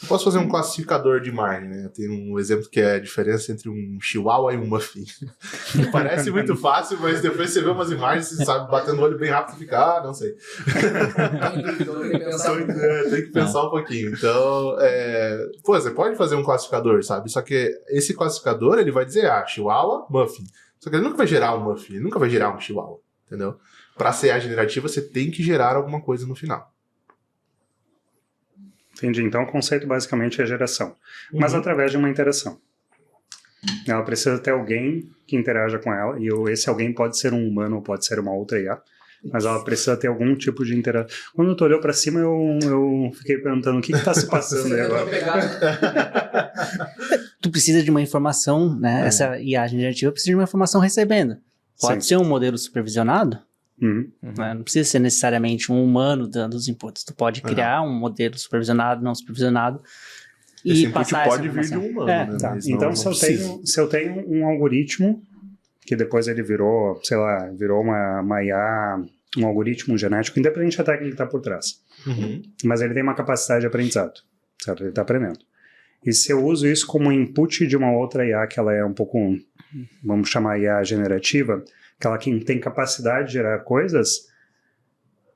Eu posso fazer um classificador de imagem, né? Tem um exemplo que é a diferença entre um chihuahua e um muffin. Parece muito fácil, mas depois você vê umas imagens, você sabe, batendo o olho bem rápido e fica, não sei. Tem que pensar um pouquinho. Então, você pode fazer um classificador, sabe? Só que esse classificador, ele vai dizer, chihuahua, muffin. Só que ele nunca vai gerar um muffin, ele nunca vai gerar um chihuahua, entendeu? Para ser IA generativa, você tem que gerar alguma coisa no final. Entendi. Então, o conceito basicamente é geração, mas através de uma interação. Ela precisa ter alguém que interaja com ela, e esse alguém pode ser um humano ou pode ser uma outra IA, mas ela precisa ter algum tipo de interação. Quando tu olhou para cima, eu fiquei perguntando o que está se passando aí agora. Tu precisa de uma informação, né? Essa IA generativa precisa de uma informação recebendo. Pode ser um modelo supervisionado, né? Não precisa ser necessariamente um humano dando os inputs. Tu pode criar um modelo supervisionado, não supervisionado, e passar essa pode informação. vir de um humano, né? Tá. Então, se eu tenho um algoritmo, que depois ele virou, sei lá, uma IA, um algoritmo genético, independente da técnica que está por trás. Mas ele tem uma capacidade de aprendizado, certo? Ele está aprendendo. E se eu uso isso como input de uma outra IA, que ela é um pouco, vamos chamar IA generativa, que ela tem capacidade de gerar coisas,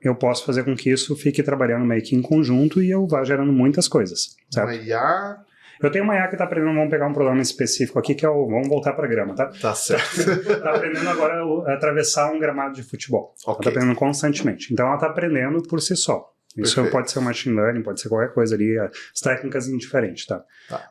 eu posso fazer com que isso fique trabalhando meio que em conjunto e eu vá gerando muitas coisas, certo? Uma IA... Eu tenho uma IA que está aprendendo, vamos pegar um problema específico aqui, que é vamos voltar para grama, tá? Tá certo. Está aprendendo agora a atravessar um gramado de futebol. Ela está aprendendo constantemente. Então ela está aprendendo por si só. Isso Perfeito. pode ser machine learning, pode ser qualquer coisa ali, as técnicas indiferentes, tá?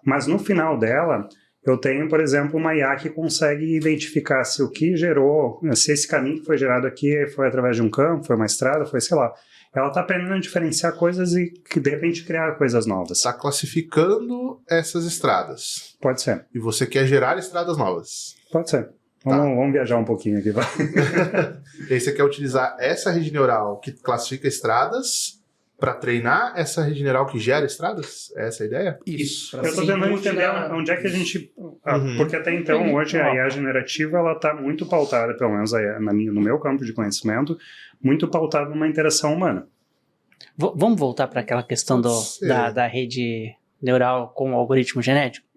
Mas no final dela, eu tenho, por exemplo, uma IA que consegue identificar se o que gerou, se esse caminho que foi gerado aqui foi através de um campo, foi uma estrada, foi, sei lá. Ela está aprendendo a diferenciar coisas e, de repente, criar coisas novas. Está classificando essas estradas. Pode ser. E você quer gerar estradas novas. Pode ser. Vamos viajar um pouquinho aqui. E aí você quer utilizar essa rede neural que classifica estradas para treinar essa rede neural que gera estradas? Essa é a ideia? Isso. Eu estou tentando entender onde é que a gente... Porque até então, hoje, a IA generativa está muito pautada, pelo menos no meu campo de conhecimento, muito pautada numa interação humana. Vamos voltar para aquela questão da rede neural com o algoritmo genético?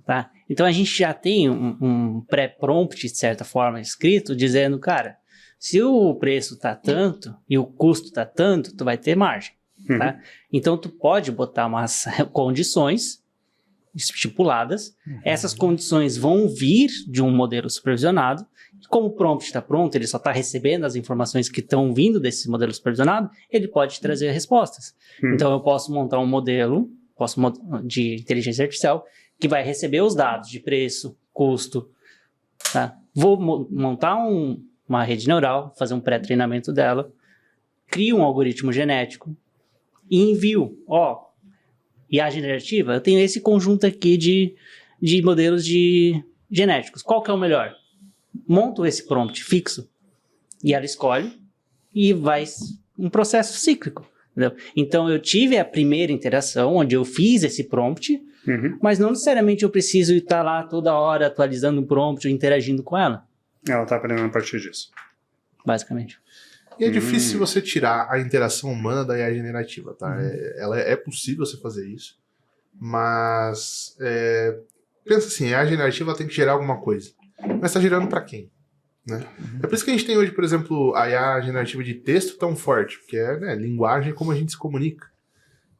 Tá? Então a gente já tem um pré-prompt, de certa forma, escrito, dizendo, cara, se o preço está tanto e o custo está tanto, tu vai ter margem. Tá? Então tu pode botar umas condições estipuladas, essas condições vão vir de um modelo supervisionado, e como o prompt está pronto, ele só está recebendo as informações que estão vindo desse modelo supervisionado, ele pode trazer respostas. Então eu posso montar um modelo de inteligência artificial que vai receber os dados de preço, custo, tá? Vou montar uma rede neural, fazer um pré-treinamento dela, crio um algoritmo genético e envio, IA generativa, eu tenho esse conjunto aqui de modelos genéticos. Qual que é o melhor? Monto esse prompt fixo e ela escolhe e vai um processo cíclico. Entendeu? Então eu tive a primeira interação onde eu fiz esse prompt, mas não necessariamente eu preciso estar lá toda hora atualizando o prompt ou interagindo com ela. Ela está aprendendo a partir disso. Basicamente. E é difícil você tirar a interação humana da IA generativa, tá? É possível você fazer isso, mas pensa assim, a IA generativa tem que gerar alguma coisa, mas está gerando para quem? Né? É por isso que a gente tem hoje, por exemplo, a IA generativa de texto tão forte, porque é linguagem como a gente se comunica.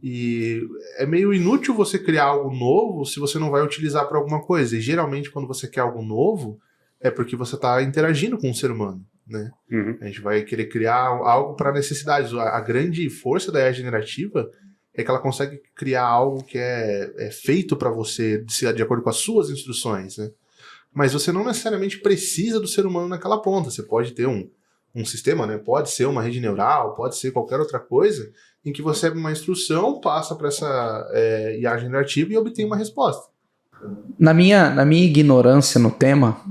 E é meio inútil você criar algo novo se você não vai utilizar para alguma coisa. E geralmente quando você quer algo novo, é porque você está interagindo com um ser humano. Né? A gente vai querer criar algo para necessidades. A grande força da IA generativa é que ela consegue criar algo que é feito para você de acordo com as suas instruções, né? Mas você não necessariamente precisa do ser humano naquela ponta. Você pode ter um sistema, né? Pode ser uma rede neural, pode ser qualquer outra coisa, em que você recebe uma instrução, passa para essa IA generativa e obtém uma resposta. Na minha ignorância no tema,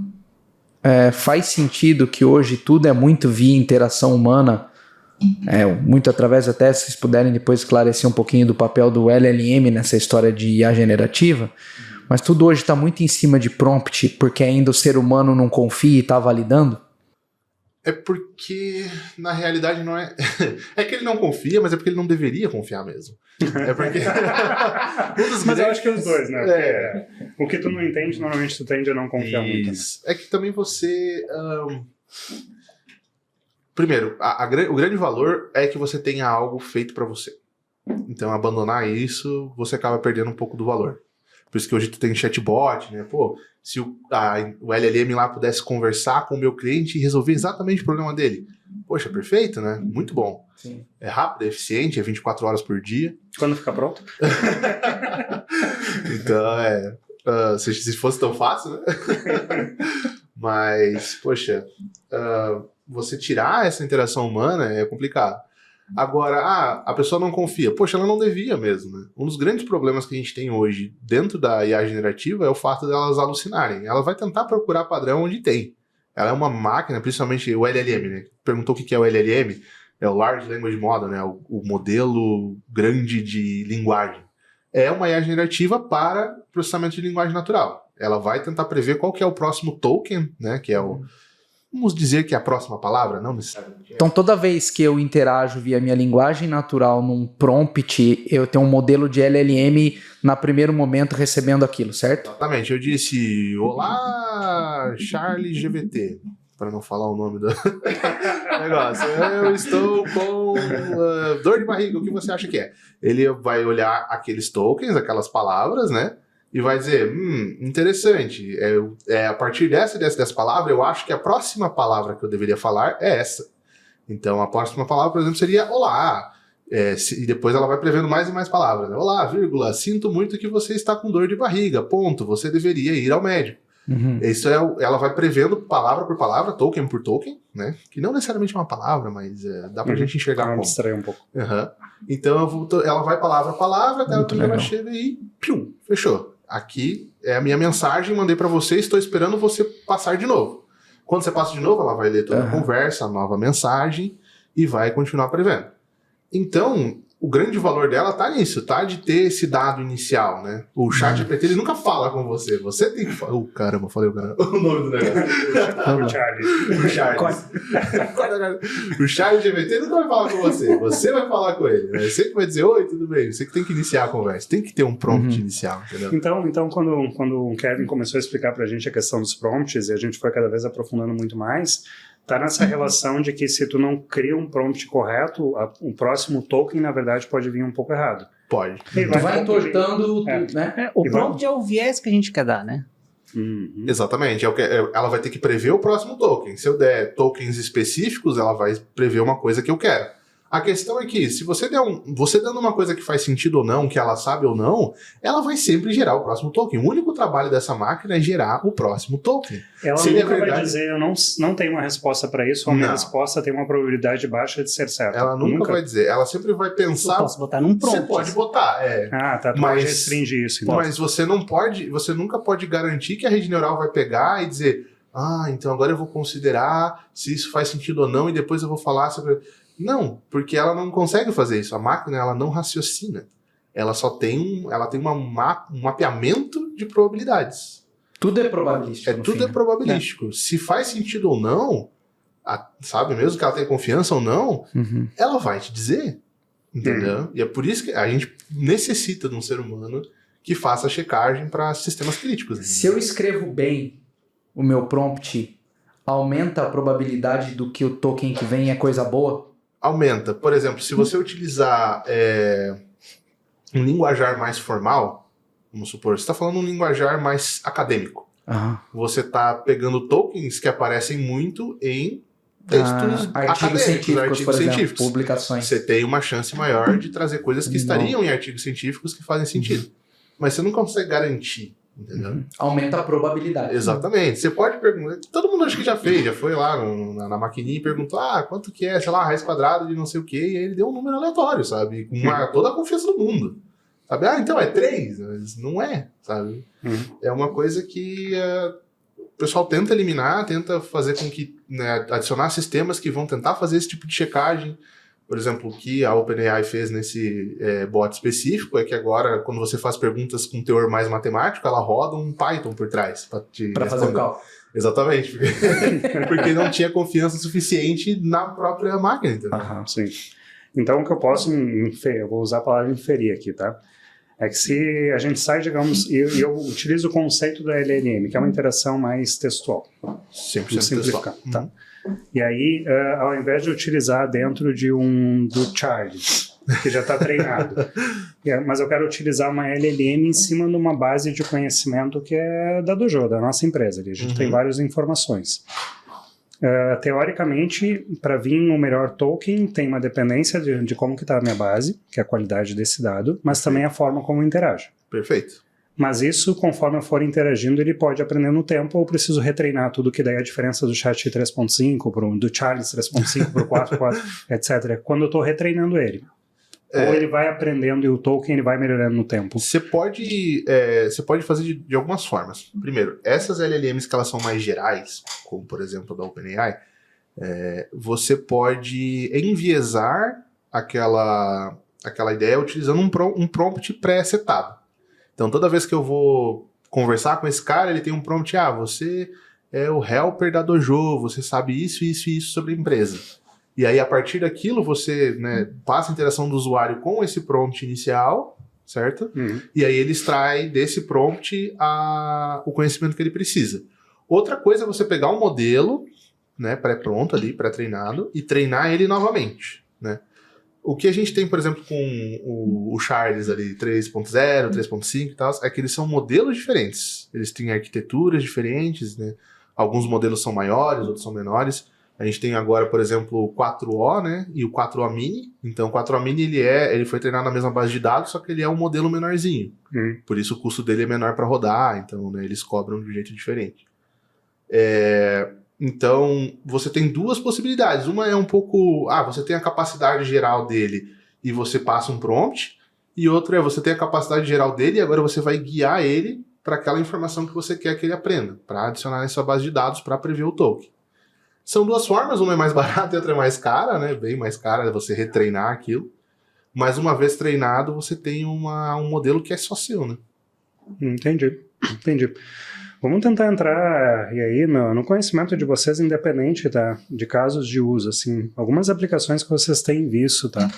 faz sentido que hoje tudo é muito via interação humana, muito através, até se vocês puderem depois esclarecer um pouquinho do papel do LLM nessa história de IA generativa, mas tudo hoje está muito em cima de prompt, porque ainda o ser humano não confia e está validando? É porque, na realidade, não é... É que ele não confia, mas é porque ele não deveria confiar mesmo. É porque... Mas eu acho que os dois, né? É. O que tu não entende, normalmente tu tende a não confiar muito. Né? Isso. É que também você... Primeiro, o grande valor é que você tenha algo feito pra você. Então, abandonar isso, você acaba perdendo um pouco do valor. Por isso que hoje tu tem chatbot, né? Pô, se o LLM lá pudesse conversar com o meu cliente e resolver exatamente o problema dele. Poxa, perfeito, né? Muito bom. Sim. É rápido, é eficiente, é 24 horas por dia. Quando ficar pronto? Então, se fosse tão fácil, né? Mas, poxa, você tirar essa interação humana é complicado. Agora, a pessoa não confia. Poxa, ela não devia mesmo, né? Um dos grandes problemas que a gente tem hoje dentro da IA generativa é o fato delas alucinarem. Ela vai tentar procurar padrão onde tem. Ela é uma máquina, principalmente o LLM, né? Perguntou o que é o LLM? É o Large Language Model, né? O modelo grande de linguagem. É uma IA generativa para processamento de linguagem natural. Ela vai tentar prever qual que é o próximo token, né? Que é o... Vamos dizer que é a próxima palavra, não necessariamente. Então, toda vez que eu interajo via minha linguagem natural num prompt, eu tenho um modelo de LLM na primeiro momento recebendo aquilo, certo? Exatamente. Eu disse, olá, Charlie GVT, para não falar o nome do negócio. Eu estou com dor de barriga, o que você acha que é? Ele vai olhar aqueles tokens, aquelas palavras, né? E vai dizer, interessante, a partir dessa palavra, eu acho que a próxima palavra que eu deveria falar é essa. Então, a próxima palavra, por exemplo, seria olá. E depois ela vai prevendo mais e mais palavras. Né? Olá, vírgula, sinto muito que você está com dor de barriga, ponto, você deveria ir ao médico. Uhum. Isso ela vai prevendo palavra por palavra, token por token, né? Que não necessariamente é uma palavra, mas dá pra gente enxergar como. Distrair um pouco. Então, ela vai palavra a palavra, até Muito que ela legal. chega e fechou. Aqui é a minha mensagem, mandei pra você, estou esperando você passar de novo. Quando você passa de novo, ela vai ler toda a conversa, a nova mensagem e vai continuar prevendo. Então, o grande valor dela tá nisso, tá? De ter esse dado inicial, né? O ChatGPT, ele nunca fala com você. Você tem que falar... caramba, falei o nome do negócio. O Charlie. O Charles. O ChatGPT nunca vai falar com você. Você vai falar com ele. Né? Você que vai dizer, oi, tudo bem? Você que tem que iniciar a conversa. Tem que ter um prompt inicial, entendeu? Então quando o Kevin começou a explicar pra gente a questão dos prompts, e a gente foi cada vez aprofundando muito mais, tá nessa relação de que se tu não cria um prompt correto, o próximo token, na verdade, pode vir um pouco errado. Pode. E Tu vai entortando, É. né? O E prompt é o viés que a gente quer dar, né? Uhum. Exatamente. Ela vai ter que prever o próximo token. Se eu der tokens específicos, ela vai prever uma coisa que eu quero. A questão é que, se você dando uma coisa que faz sentido ou não, que ela sabe ou não, ela vai sempre gerar o próximo token. O único trabalho dessa máquina é gerar o próximo token. Ela Se nunca é verdade- vai dizer, eu não tenho uma resposta para isso, ou a minha Não. resposta tem uma probabilidade baixa de ser certa. Ela nunca vai dizer. Ela sempre vai Eu pensar... posso botar num prompt. Você pode botar, Ah, tá, tu Mas- pode restringir isso. Então. Mas você nunca pode garantir que a rede neural vai pegar e dizer, então agora eu vou considerar se isso faz sentido ou não e depois eu vou falar sobre... Não, porque ela não consegue fazer isso. A máquina, ela não raciocina. Ela só tem um mapeamento de probabilidades. Tudo é probabilístico. no Tudo fim, é probabilístico. Se faz sentido ou não, sabe, mesmo que ela tenha confiança ou não, Uhum. ela vai te dizer. Entendeu? E é por isso que a gente necessita de um ser humano que faça a checagem para sistemas críticos. Né? Se eu escrevo bem o meu prompt, aumenta a probabilidade do que o token que vem é coisa boa? Aumenta. Por exemplo, se você utilizar um linguajar mais formal, vamos supor, você está falando um linguajar mais acadêmico. Você está pegando tokens que aparecem muito em textos Artigos científicos, artigos por exemplo, científicos. publicações. Você tem uma chance maior de trazer coisas que Não. estariam em artigos científicos que fazem sentido. Mas você não consegue garantir, entendeu? Aumenta a probabilidade. Exatamente. Você pode perguntar. Todo mundo acho que já foi lá na maquininha e perguntou: quanto que é, sei lá, raiz quadrada de não sei o quê, e aí ele deu um número aleatório, sabe? Com toda a confiança do mundo. Sabe? Então é 3, mas não é, sabe? É uma coisa que o pessoal tenta eliminar, tenta fazer com que, né, adicionar sistemas que vão tentar fazer esse tipo de checagem. Por exemplo, o que a OpenAI fez nesse bot específico é que agora, quando você faz perguntas com teor mais matemático, ela roda um Python por trás para fazer o cálculo. Exatamente, porque não tinha confiança suficiente na própria máquina. Entendeu? Sim. Então, o que eu posso eu vou usar a palavra inferir aqui, tá? É que se a gente sai, digamos, e eu utilizo o conceito da LLM, que é uma interação mais textual. 100% simplificar, textual. tá? E aí, ao invés de utilizar dentro do Charles, que já está treinado, mas eu quero utilizar uma LLM em cima de uma base de conhecimento que é da Dojo, da nossa empresa. Ali. A gente tem várias informações. Teoricamente, para vir um melhor token, tem uma dependência de como que está a minha base, que é a qualidade desse dado, mas também a forma como interage. Perfeito. Mas isso, conforme eu for interagindo, ele pode aprender no tempo, ou eu preciso retreinar tudo, que daí é a diferença do chat 3.5, do Charles 3.5 para o 4, etc. Quando eu estou retreinando ele. Ou ele vai aprendendo e o token ele vai melhorando no tempo. Você pode fazer de algumas formas. Primeiro, essas LLMs que elas são mais gerais, como por exemplo da OpenAI, você pode enviesar aquela ideia utilizando um prompt pré-setado. Então toda vez que eu vou conversar com esse cara, ele tem um prompt, você é o helper da Dojo, você sabe isso, isso e isso sobre a empresa. E aí, a partir daquilo, você passa a interação do usuário com esse prompt inicial, certo? E aí ele extrai desse prompt o conhecimento que ele precisa. Outra coisa é você pegar um modelo, pré-pronto ali, pré-treinado, e treinar ele novamente, né? O que a gente tem, por exemplo, com o Charles ali, 3.0, 3.5 e tal, é que eles são modelos diferentes. Eles têm arquiteturas diferentes, né? Alguns modelos são maiores, outros são menores. A gente tem agora, por exemplo, o 4O, né? E o 4O Mini. Então, o 4O Mini, ele foi treinado na mesma base de dados, só que ele é um modelo menorzinho. Por isso, o custo dele é menor para rodar. Então, né, eles cobram de um jeito diferente. Então, você tem duas possibilidades. Uma é um pouco... você tem a capacidade geral dele e você passa um prompt. E outra é você tem a capacidade geral dele e agora você vai guiar ele para aquela informação que você quer que ele aprenda, para adicionar na sua base de dados para prever o token. São duas formas, uma é mais barata e outra é mais cara, né? Bem mais cara é você retreinar aquilo. Mas uma vez treinado, você tem um modelo que é só seu, né? Entendi. Vamos tentar entrar e aí no conhecimento de vocês, independente de casos de uso, assim, algumas aplicações que vocês têm visto, tá?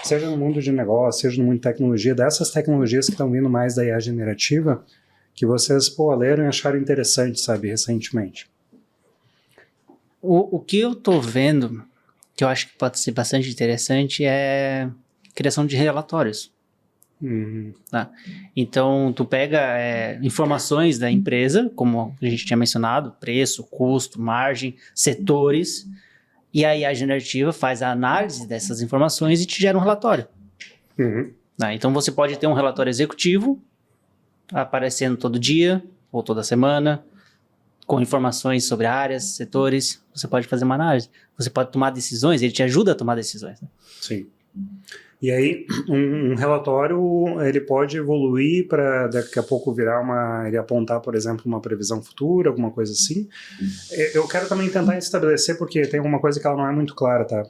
Seja no mundo de negócio, seja no mundo de tecnologia, dessas tecnologias que estão vindo mais da IA generativa, que vocês, leram e acharam interessante, sabe, recentemente. O que eu tô vendo, que eu acho que pode ser bastante interessante, é criação de relatórios. Tá? Então, tu pega informações da empresa, como a gente tinha mencionado, preço, custo, margem, setores, e aí a generativa faz a análise dessas informações e te gera um relatório. Tá? Então, você pode ter um relatório executivo aparecendo todo dia ou toda semana, com informações sobre áreas, setores. Você pode fazer uma análise, você pode tomar decisões, ele te ajuda a tomar decisões. Né? Sim. E aí, um relatório, ele pode evoluir para daqui a pouco virar ele apontar, por exemplo, uma previsão futura, alguma coisa assim. Eu quero também tentar estabelecer, porque tem uma coisa que ela não é muito clara, tá?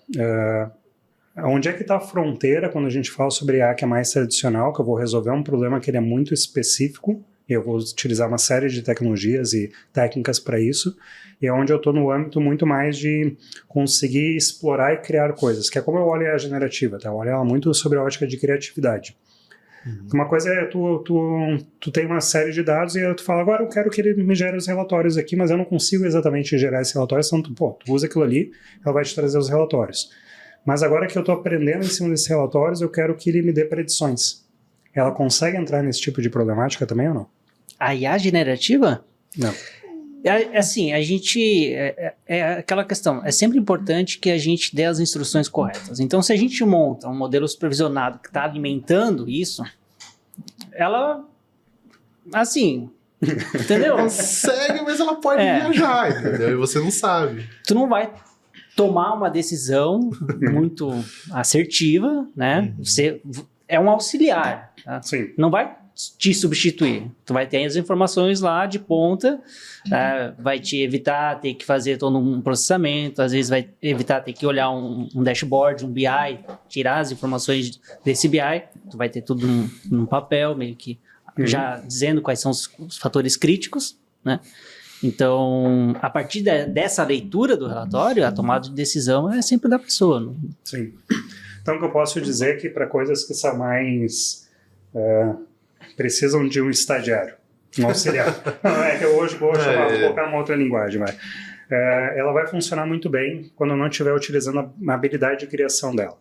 Onde é que está a fronteira quando a gente fala sobre IA que é mais tradicional, que eu vou resolver um problema que ele é muito específico, e eu vou utilizar uma série de tecnologias e técnicas para isso, e é onde eu estou no âmbito muito mais de conseguir explorar e criar coisas, que é como eu olho a generativa, tá? Eu olho ela muito sobre a ótica de criatividade. Uma coisa é, tu tem uma série de dados e tu fala, agora eu quero que ele me gere os relatórios aqui, mas eu não consigo exatamente gerar esses relatórios, então tu usa aquilo ali, ela vai te trazer os relatórios. Mas agora que eu estou aprendendo em cima desses relatórios, eu quero que ele me dê predições. Ela consegue entrar nesse tipo de problemática também ou não? A IA generativa? Não. Assim, a gente... É aquela questão, é sempre importante que a gente dê as instruções corretas. Então, se a gente monta um modelo supervisionado que está alimentando isso, ela... Assim... Entendeu? Consegue, mas ela pode viajar, entendeu? E você não sabe. Tu não vai tomar uma decisão muito assertiva, né? Você é um auxiliar, tá? Sim. Não vai te substituir. Tu vai ter as informações lá de ponta, vai te evitar ter que fazer todo um processamento, às vezes vai evitar ter que olhar um dashboard, um BI, tirar as informações desse BI, tu vai ter tudo num papel, meio que já dizendo quais são os fatores críticos, né? Então, a partir dessa leitura do relatório, a tomada de decisão é sempre da pessoa. Não? Sim. Então, o que eu posso dizer é que para coisas que são mais... precisam de um estagiário, um auxiliar. Não, é que eu hoje vou colocar uma outra linguagem, vai. Ela vai funcionar muito bem quando eu não estiver utilizando a habilidade de criação dela.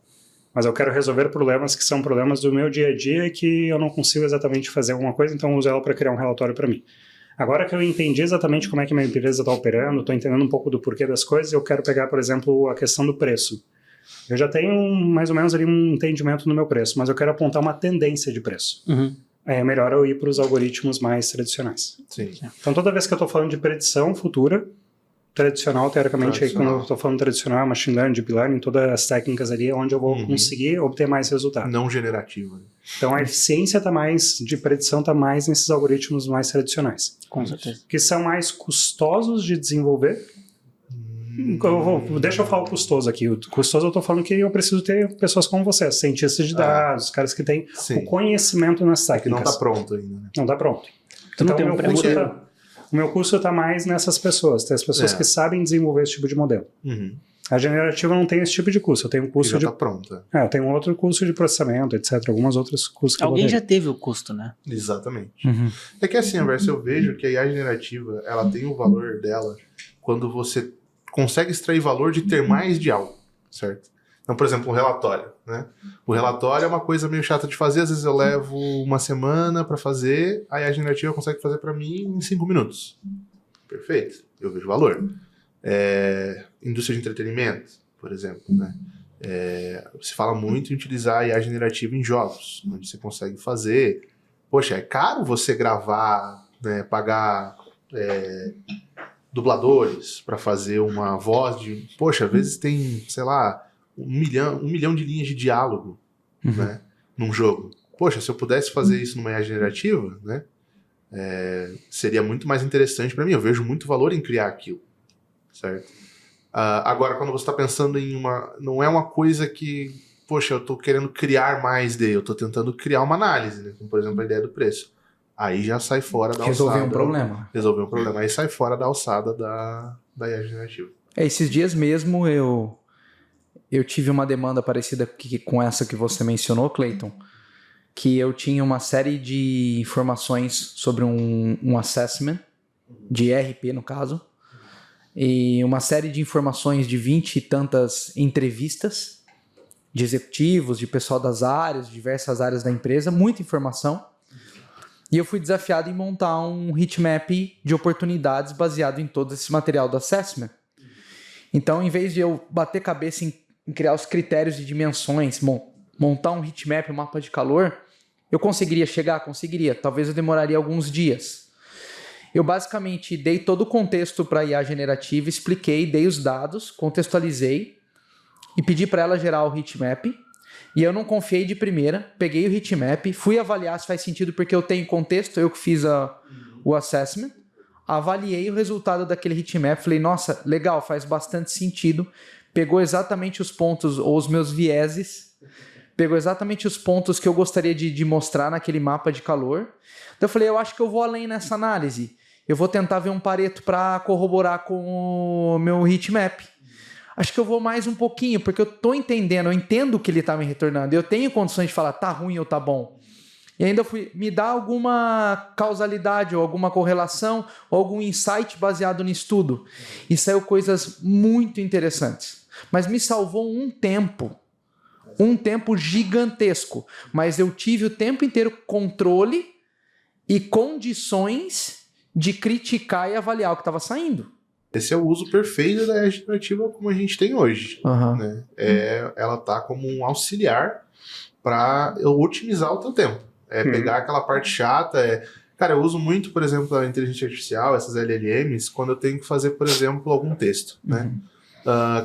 Mas eu quero resolver problemas que são problemas do meu dia a dia e que eu não consigo exatamente fazer alguma coisa, então eu uso ela para criar um relatório para mim. Agora que eu entendi exatamente como é que minha empresa está operando, estou entendendo um pouco do porquê das coisas, eu quero pegar, por exemplo, a questão do preço. Eu já tenho mais ou menos ali um entendimento no meu preço, mas eu quero apontar uma tendência de preço. É melhor eu ir para os algoritmos mais tradicionais. Sim. Então, toda vez que eu estou falando de predição futura, tradicional, teoricamente, aí, quando eu estou falando tradicional, machine learning, deep learning, todas as técnicas ali é onde eu vou conseguir obter mais resultado. Não generativa. Então, a eficiência de predição está mais nesses algoritmos mais tradicionais. Com certeza. Que são mais custosos de desenvolver. Deixa eu falar o custoso aqui. O custoso eu estou falando que eu preciso ter pessoas como você, cientistas de dados, caras que têm o conhecimento nas técnicas. Que não está pronto ainda, né? Não está pronto. Tu não Então, tem o meu curso está mais nessas pessoas. Tem as pessoas que sabem desenvolver esse tipo de modelo. A generativa não tem esse tipo de curso. Eu tenho um curso já está pronta. eu tenho um outro curso de processamento, etc. Algumas outras cursos que Alguém eu já teve o custo, né? Exatamente. É que assim, Verso, eu vejo que a IA generativa, ela tem o valor dela quando você consegue extrair valor de ter mais de algo, certo? Então, por exemplo, um relatório, né? O relatório é uma coisa meio chata de fazer, às vezes eu levo uma semana para fazer, aí a generativa consegue fazer para mim em 5 minutos. Perfeito, eu vejo valor. Indústria de entretenimento, por exemplo, né? Se fala muito em utilizar a IA generativa em jogos, onde você consegue fazer... Poxa, é caro você gravar, né, pagar dubladores para fazer uma voz de... Poxa, às vezes tem, sei lá, 1 milhão de linhas de diálogo, né, num jogo. Poxa, se eu pudesse fazer isso numa IA generativa, né, seria muito mais interessante para mim. Eu vejo muito valor em criar aquilo, certo? Agora, quando você está pensando em não é uma coisa que, poxa, eu estou querendo criar mais eu estou tentando criar uma análise, né, como por exemplo a ideia do preço. Aí já sai fora da alçada. Resolver um problema. Aí sai fora da alçada da IA generativa. Esses dias mesmo eu tive uma demanda parecida com essa que você mencionou, Clayton, que eu tinha uma série de informações sobre um assessment, de ERP no caso, e uma série de informações de 20 e tantas entrevistas de executivos, de pessoal das áreas, diversas áreas da empresa, muita informação. E eu fui desafiado em montar um heatmap de oportunidades baseado em todo esse material do assessment. Então, em vez de eu bater cabeça em criar os critérios de dimensões, montar um heatmap, um mapa de calor, eu conseguiria chegar? Conseguiria. Talvez eu demoraria alguns dias. Eu basicamente dei todo o contexto para a IA generativa, expliquei, dei os dados, contextualizei e pedi para ela gerar o heatmap. E eu não confiei de primeira, peguei o heatmap, fui avaliar se faz sentido porque eu tenho contexto, eu que fiz o assessment, avaliei o resultado daquele heatmap, falei, nossa, legal, faz bastante sentido, pegou exatamente os pontos, ou os meus vieses, pegou exatamente os pontos que eu gostaria de mostrar naquele mapa de calor. Então eu falei, eu acho que eu vou além nessa análise, eu vou tentar ver um Pareto para corroborar com o meu heatmap. Acho que eu vou mais um pouquinho, porque eu tô entendendo, eu entendo o que ele tá me retornando. Eu tenho condições de falar, tá ruim ou tá bom. E ainda me dá alguma causalidade, ou alguma correlação, ou algum insight baseado no estudo. E saiu coisas muito interessantes. Mas me salvou um tempo gigantesco. Mas eu tive o tempo inteiro controle e condições de criticar e avaliar o que estava saindo. Esse é o uso perfeito da IA generativa como a gente tem hoje. Né? Ela tá como um auxiliar para eu otimizar o teu tempo. Pegar aquela parte chata. Cara, eu uso muito, por exemplo, a inteligência artificial, essas LLMs, quando eu tenho que fazer, por exemplo, algum texto. Né?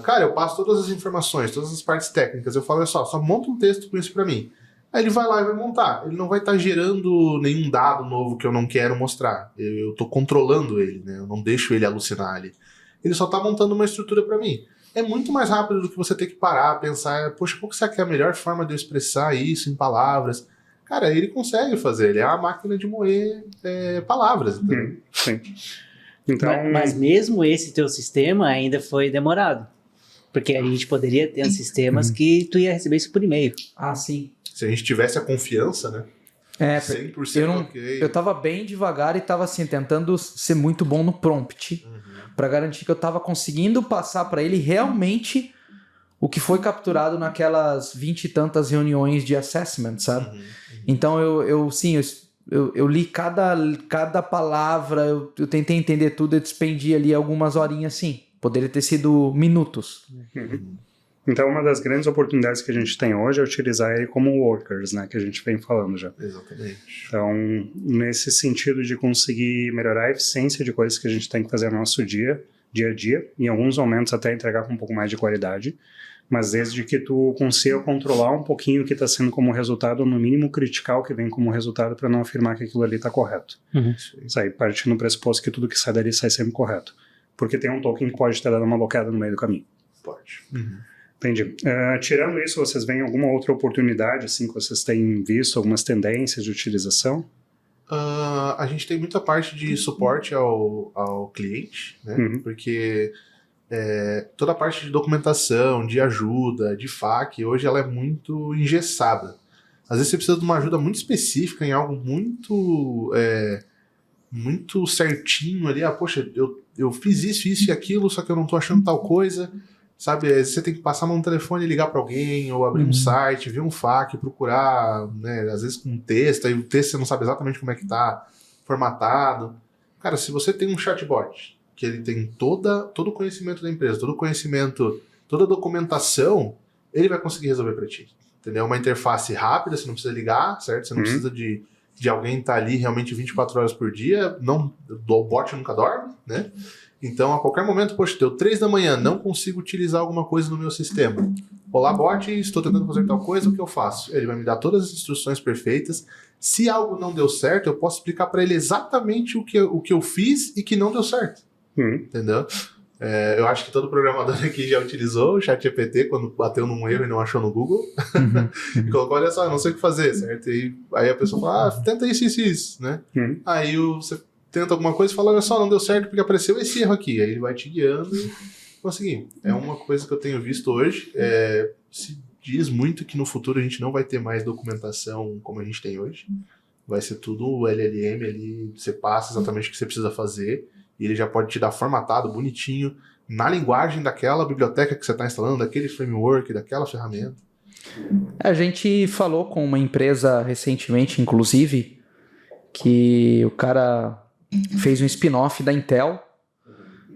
Cara, eu passo todas as informações, todas as partes técnicas. Eu falo, olha só monta um texto com isso para mim. Aí ele vai lá e vai montar. Ele não vai estar gerando nenhum dado novo que eu não quero mostrar. Eu estou controlando ele, né? Eu não deixo ele alucinar ali. Ele só está montando uma estrutura para mim. É muito mais rápido do que você ter que parar, pensar, poxa, qual que será que é a melhor forma de eu expressar isso em palavras? Cara, ele consegue fazer, ele é uma máquina de moer palavras. Entendeu? Sim. Então, Mas mesmo esse teu sistema ainda foi demorado. Porque a gente poderia ter sistemas que tu ia receber isso por e-mail. Ah, sim. Se a gente tivesse a confiança, né? 100% ok. Eu tava bem devagar e tava assim, tentando ser muito bom no prompt. Pra garantir que eu tava conseguindo passar pra ele realmente o que foi capturado naquelas 20 e tantas reuniões de assessment, sabe? Então eu li cada palavra, eu tentei entender tudo, eu despendi ali algumas horinhas assim. Poderia ter sido minutos. Então, uma das grandes oportunidades que a gente tem hoje é utilizar ele como workers, né? Que a gente vem falando já. Exatamente. Então, nesse sentido de conseguir melhorar a eficiência de coisas que a gente tem que fazer no nosso dia a dia, em alguns momentos até entregar com um pouco mais de qualidade, mas desde que tu consiga controlar um pouquinho o que está sendo como resultado, ou no mínimo criticar o que vem como resultado para não afirmar que aquilo ali está correto. Isso aí, partindo do pressuposto que tudo que sai dali sai sempre correto. Porque tem um token que pode ter dado uma bloqueada no meio do caminho. Pode. Entendi. Tirando isso, vocês veem alguma outra oportunidade, assim, que vocês têm visto, algumas tendências de utilização? A gente tem muita parte de suporte ao cliente, né? Porque toda a parte de documentação, de ajuda, de FAQ, hoje ela é muito engessada. Às vezes você precisa de uma ajuda muito específica em algo muito certinho ali. Poxa, eu fiz isso e aquilo, só que eu não tô achando tal coisa. Sabe, você tem que passar a mão no telefone e ligar para alguém, ou abrir um site, ver um FAQ, procurar, né, às vezes com texto, aí o texto você não sabe exatamente como é que tá formatado. Cara, se você tem um chatbot, que ele tem todo o conhecimento da empresa, todo o conhecimento, toda a documentação, ele vai conseguir resolver para ti. Entendeu? Uma interface rápida, você não precisa ligar, certo? Você não precisa de alguém estar ali realmente 24 horas por dia, o bot nunca dorme, né? Então, a qualquer momento, poxa, deu 3 da manhã, não consigo utilizar alguma coisa no meu sistema. Olá, bot, estou tentando fazer tal coisa, o que eu faço? Ele vai me dar todas as instruções perfeitas. Se algo não deu certo, eu posso explicar para ele exatamente o que eu fiz e que não deu certo. Entendeu? Eu acho que todo programador aqui já utilizou o ChatGPT quando bateu num erro e não achou no Google. E colocou, olha só, não sei o que fazer, certo? E aí a pessoa fala, tenta isso, né? Aí você tenta alguma coisa e fala, olha só, não deu certo porque apareceu esse erro aqui. Aí ele vai te guiando e conseguir. É uma coisa que eu tenho visto hoje. Se diz muito que no futuro a gente não vai ter mais documentação como a gente tem hoje. Vai ser tudo LLM ali, você passa exatamente o que você precisa fazer e ele já pode te dar formatado, bonitinho, na linguagem daquela biblioteca que você está instalando, daquele framework, daquela ferramenta. A gente falou com uma empresa recentemente, inclusive, que o cara fez um spin-off da Intel.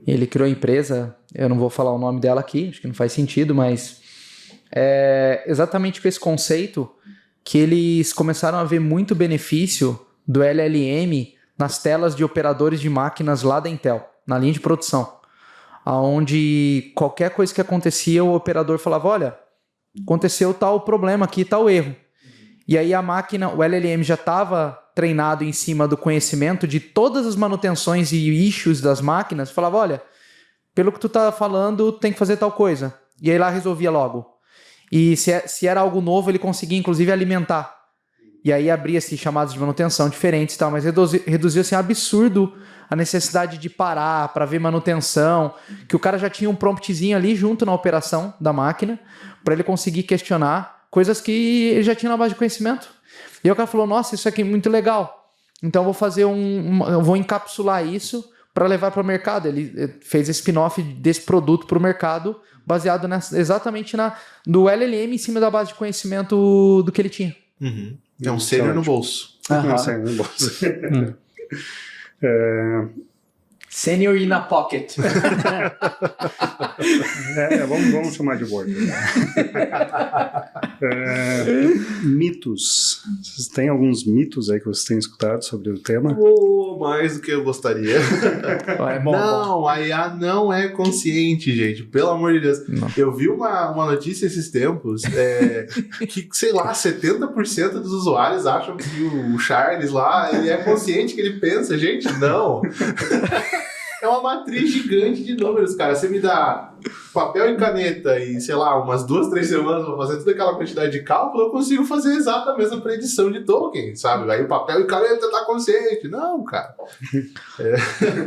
Ele criou a empresa, eu não vou falar o nome dela aqui, acho que não faz sentido, mas é exatamente com esse conceito que eles começaram a ver muito benefício do LLM nas telas de operadores de máquinas lá da Intel, na linha de produção, onde qualquer coisa que acontecia, o operador falava, olha, aconteceu tal problema aqui, tal erro. E aí a máquina, o LLM já estava treinado em cima do conhecimento de todas as manutenções e issues das máquinas, falava, olha, pelo que tu tá falando, tem que fazer tal coisa. E aí lá resolvia logo. E se era algo novo, ele conseguia inclusive alimentar. E aí abria-se chamadas de manutenção diferentes e tal, mas reduziu assim, absurdo a necessidade de parar para ver manutenção, que o cara já tinha um promptzinho ali junto na operação da máquina, para ele conseguir questionar coisas que ele já tinha na base de conhecimento. E aí o cara falou, nossa, isso aqui é muito legal. Então eu vou fazer eu vou encapsular isso para levar para o mercado. Ele fez esse spin-off desse produto para o mercado, baseado exatamente no LLM em cima da base de conhecimento do que ele tinha. É um sênior no bolso. Um sênior no bolso. Senior in a pocket. Vamos chamar de Word. Mitos. Vocês têm alguns mitos aí que vocês têm escutado sobre o tema? Mais do que eu gostaria. É bom, Não, a IA não é consciente, gente. Pelo amor de Deus. Não. Eu vi uma notícia esses tempos que, sei lá, 70% dos usuários acham que o Charles lá, ele é consciente que ele pensa. Gente, não. É uma matriz gigante de números, cara. Você me dá papel e caneta e, sei lá, umas 2, 3 semanas pra fazer toda aquela quantidade de cálculo, eu consigo fazer exata a mesma predição de Tolkien, sabe? Aí o papel e caneta tá consciente. Não, cara.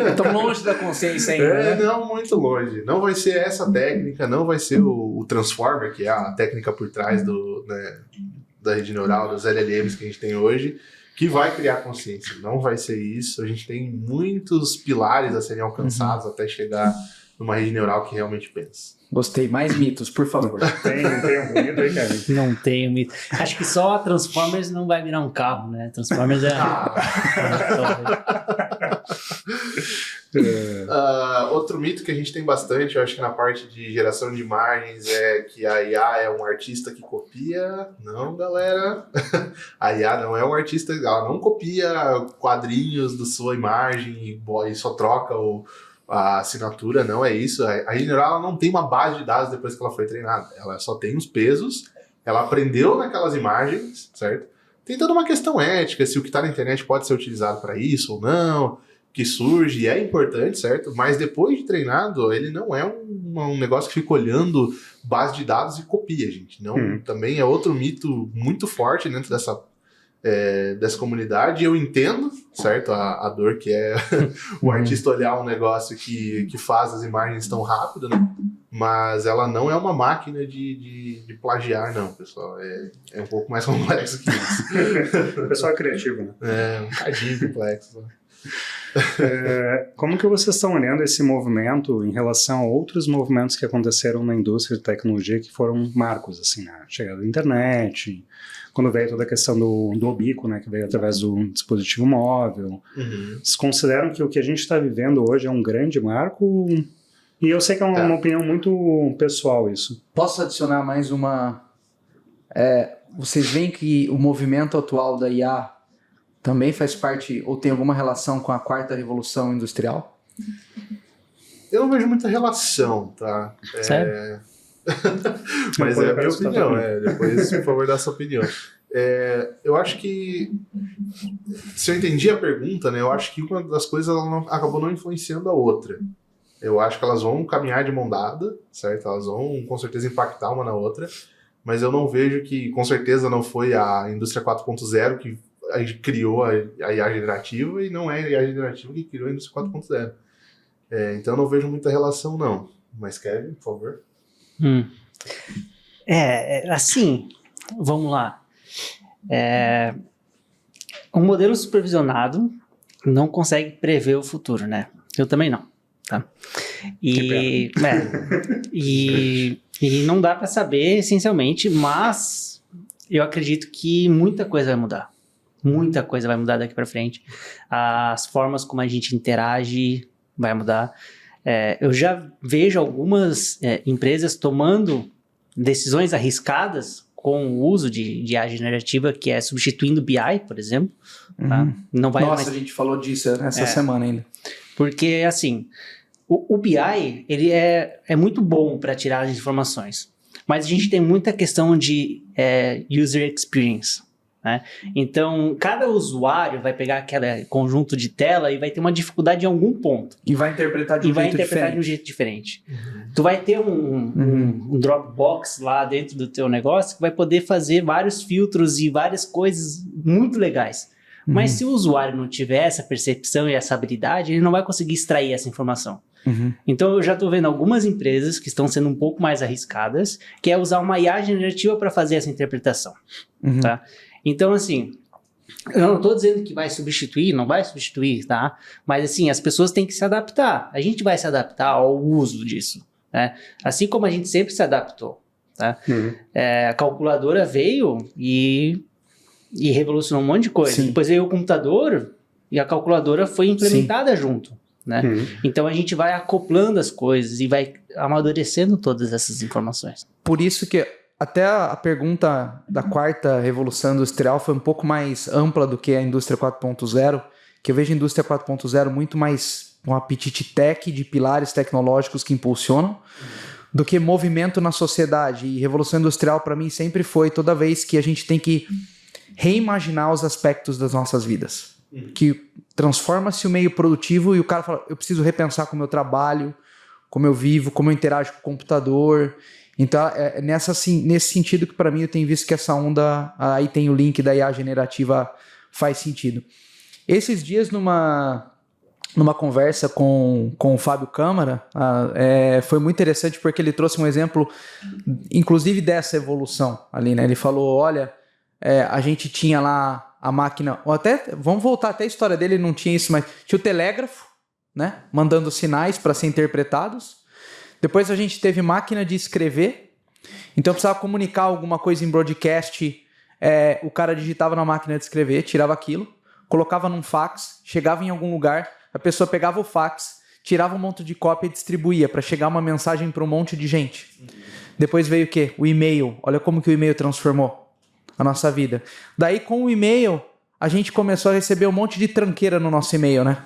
Estamos longe da consciência ainda, né? Não, muito longe. Não vai ser essa técnica, não vai ser o Transformer, que é a técnica por trás da rede neural, dos LLMs que a gente tem hoje, que vai criar consciência. Não vai ser isso. A gente tem muitos pilares a serem alcançados até chegar numa rede neural que realmente pensa. Gostei. Mais mitos, por favor. Tem algum mito aí, cara? Não tenho mito. Acho que só a Transformers não vai virar um carro, né? Transformers é... Outro mito que a gente tem bastante, eu acho que na parte de geração de imagens, é que a IA é um artista que copia. Não, galera. A IA não é um artista, ela não copia quadrinhos da sua imagem e só troca a assinatura, não é isso. A rede neural ela não tem uma base de dados depois que ela foi treinada. Ela só tem os pesos, ela aprendeu naquelas imagens, certo? Tem toda uma questão ética, se o que está na internet pode ser utilizado para isso ou não, que surge e é importante, certo? Mas depois de treinado, ele não é um negócio que fica olhando base de dados e copia, gente. Não, também é outro mito muito forte dentro dessa comunidade. Eu entendo, certo? A dor que é o artista olhar um negócio que faz as imagens tão rápido, né? Mas ela não é uma máquina de plagiar, não, pessoal. É um pouco mais complexo que isso. O pessoal é criativo, né? É um bocadinho complexo, né? Como que vocês estão olhando esse movimento em relação a outros movimentos que aconteceram na indústria de tecnologia que foram marcos, assim, na chegada da internet, quando veio toda a questão do Obico, né, que veio através do dispositivo móvel. Vocês consideram que o que a gente está vivendo hoje é um grande marco? E eu sei que é uma opinião muito pessoal isso. Posso adicionar mais uma... vocês veem que o movimento atual da IA também faz parte ou tem alguma relação com a quarta revolução industrial? Eu não vejo muita relação, tá? Sério? Mas é a minha opinião. Depois, por favor, dá a sua opinião. Eu acho que, se eu entendi a pergunta, né, eu acho que uma das coisas ela acabou não influenciando a outra. Eu acho que elas vão caminhar de mão dada, certo? Elas vão, com certeza, impactar uma na outra, mas eu não vejo que, com certeza, não foi a indústria 4.0 que a gente criou a IA generativa e não é a IA generativa que criou a indústria 4.0. Então eu não vejo muita relação, não. Mas Kevin, por favor. Assim, vamos lá. Um modelo supervisionado não consegue prever o futuro, né? Eu também não, tá? E não dá para saber, essencialmente, mas eu acredito que muita coisa vai mudar. Muita coisa vai mudar daqui para frente. As formas como a gente interage vai mudar. Eu já vejo algumas empresas tomando decisões arriscadas com o uso de IA generativa, que é substituindo BI, por exemplo. Tá? Não vai Nossa, a gente falou disso essa semana ainda. Porque, assim, o BI ele é muito bom para tirar as informações, mas a gente tem muita questão de user experience. Né? Então, cada usuário vai pegar aquele conjunto de tela e vai ter uma dificuldade em algum ponto. E vai interpretar de um jeito diferente. Tu vai ter um Dropbox lá dentro do teu negócio que vai poder fazer vários filtros e várias coisas muito legais. Mas se o usuário não tiver essa percepção e essa habilidade, ele não vai conseguir extrair essa informação. Então, eu já estou vendo algumas empresas que estão sendo um pouco mais arriscadas, que é usar uma IA generativa para fazer essa interpretação. Tá? Então, assim, eu não estou dizendo que vai substituir, não vai substituir, tá? Mas, assim, as pessoas têm que se adaptar. A gente vai se adaptar ao uso disso, né? Assim como a gente sempre se adaptou, tá? A calculadora veio e revolucionou um monte de coisa. Sim. Depois veio o computador e a calculadora foi implementada junto. né? Então a gente vai acoplando as coisas e vai amadurecendo todas essas informações. Por isso que até a pergunta da quarta revolução industrial foi um pouco mais ampla do que a indústria 4.0, que eu vejo a indústria 4.0 muito mais um apetite tech de pilares tecnológicos que impulsionam, do que movimento na sociedade. E revolução industrial para mim sempre foi toda vez que a gente tem que reimaginar os aspectos das nossas vidas. Que transforma-se o meio produtivo e o cara fala, eu preciso repensar como eu trabalho, como eu vivo, como eu interajo com o computador. Então é nesse sentido que para mim eu tenho visto que essa onda, aí tem o link da IA generativa, faz sentido. Esses dias numa conversa com o Fábio Câmara, foi muito interessante porque ele trouxe um exemplo, inclusive dessa evolução ali, né? Ele falou, olha, a gente tinha lá a máquina, ou até, vamos voltar até a história dele, não tinha isso, mas tinha o telégrafo, né? Mandando sinais para ser interpretados. Depois a gente teve máquina de escrever, então precisava comunicar alguma coisa em broadcast, o cara digitava na máquina de escrever, tirava aquilo, colocava num fax, chegava em algum lugar, a pessoa pegava o fax, tirava um monte de cópia e distribuía para chegar uma mensagem para um monte de gente. Depois veio o quê? O e-mail. Olha como que o e-mail transformou a nossa vida. Daí, com o e-mail, a gente começou a receber um monte de tranqueira no nosso e-mail, né?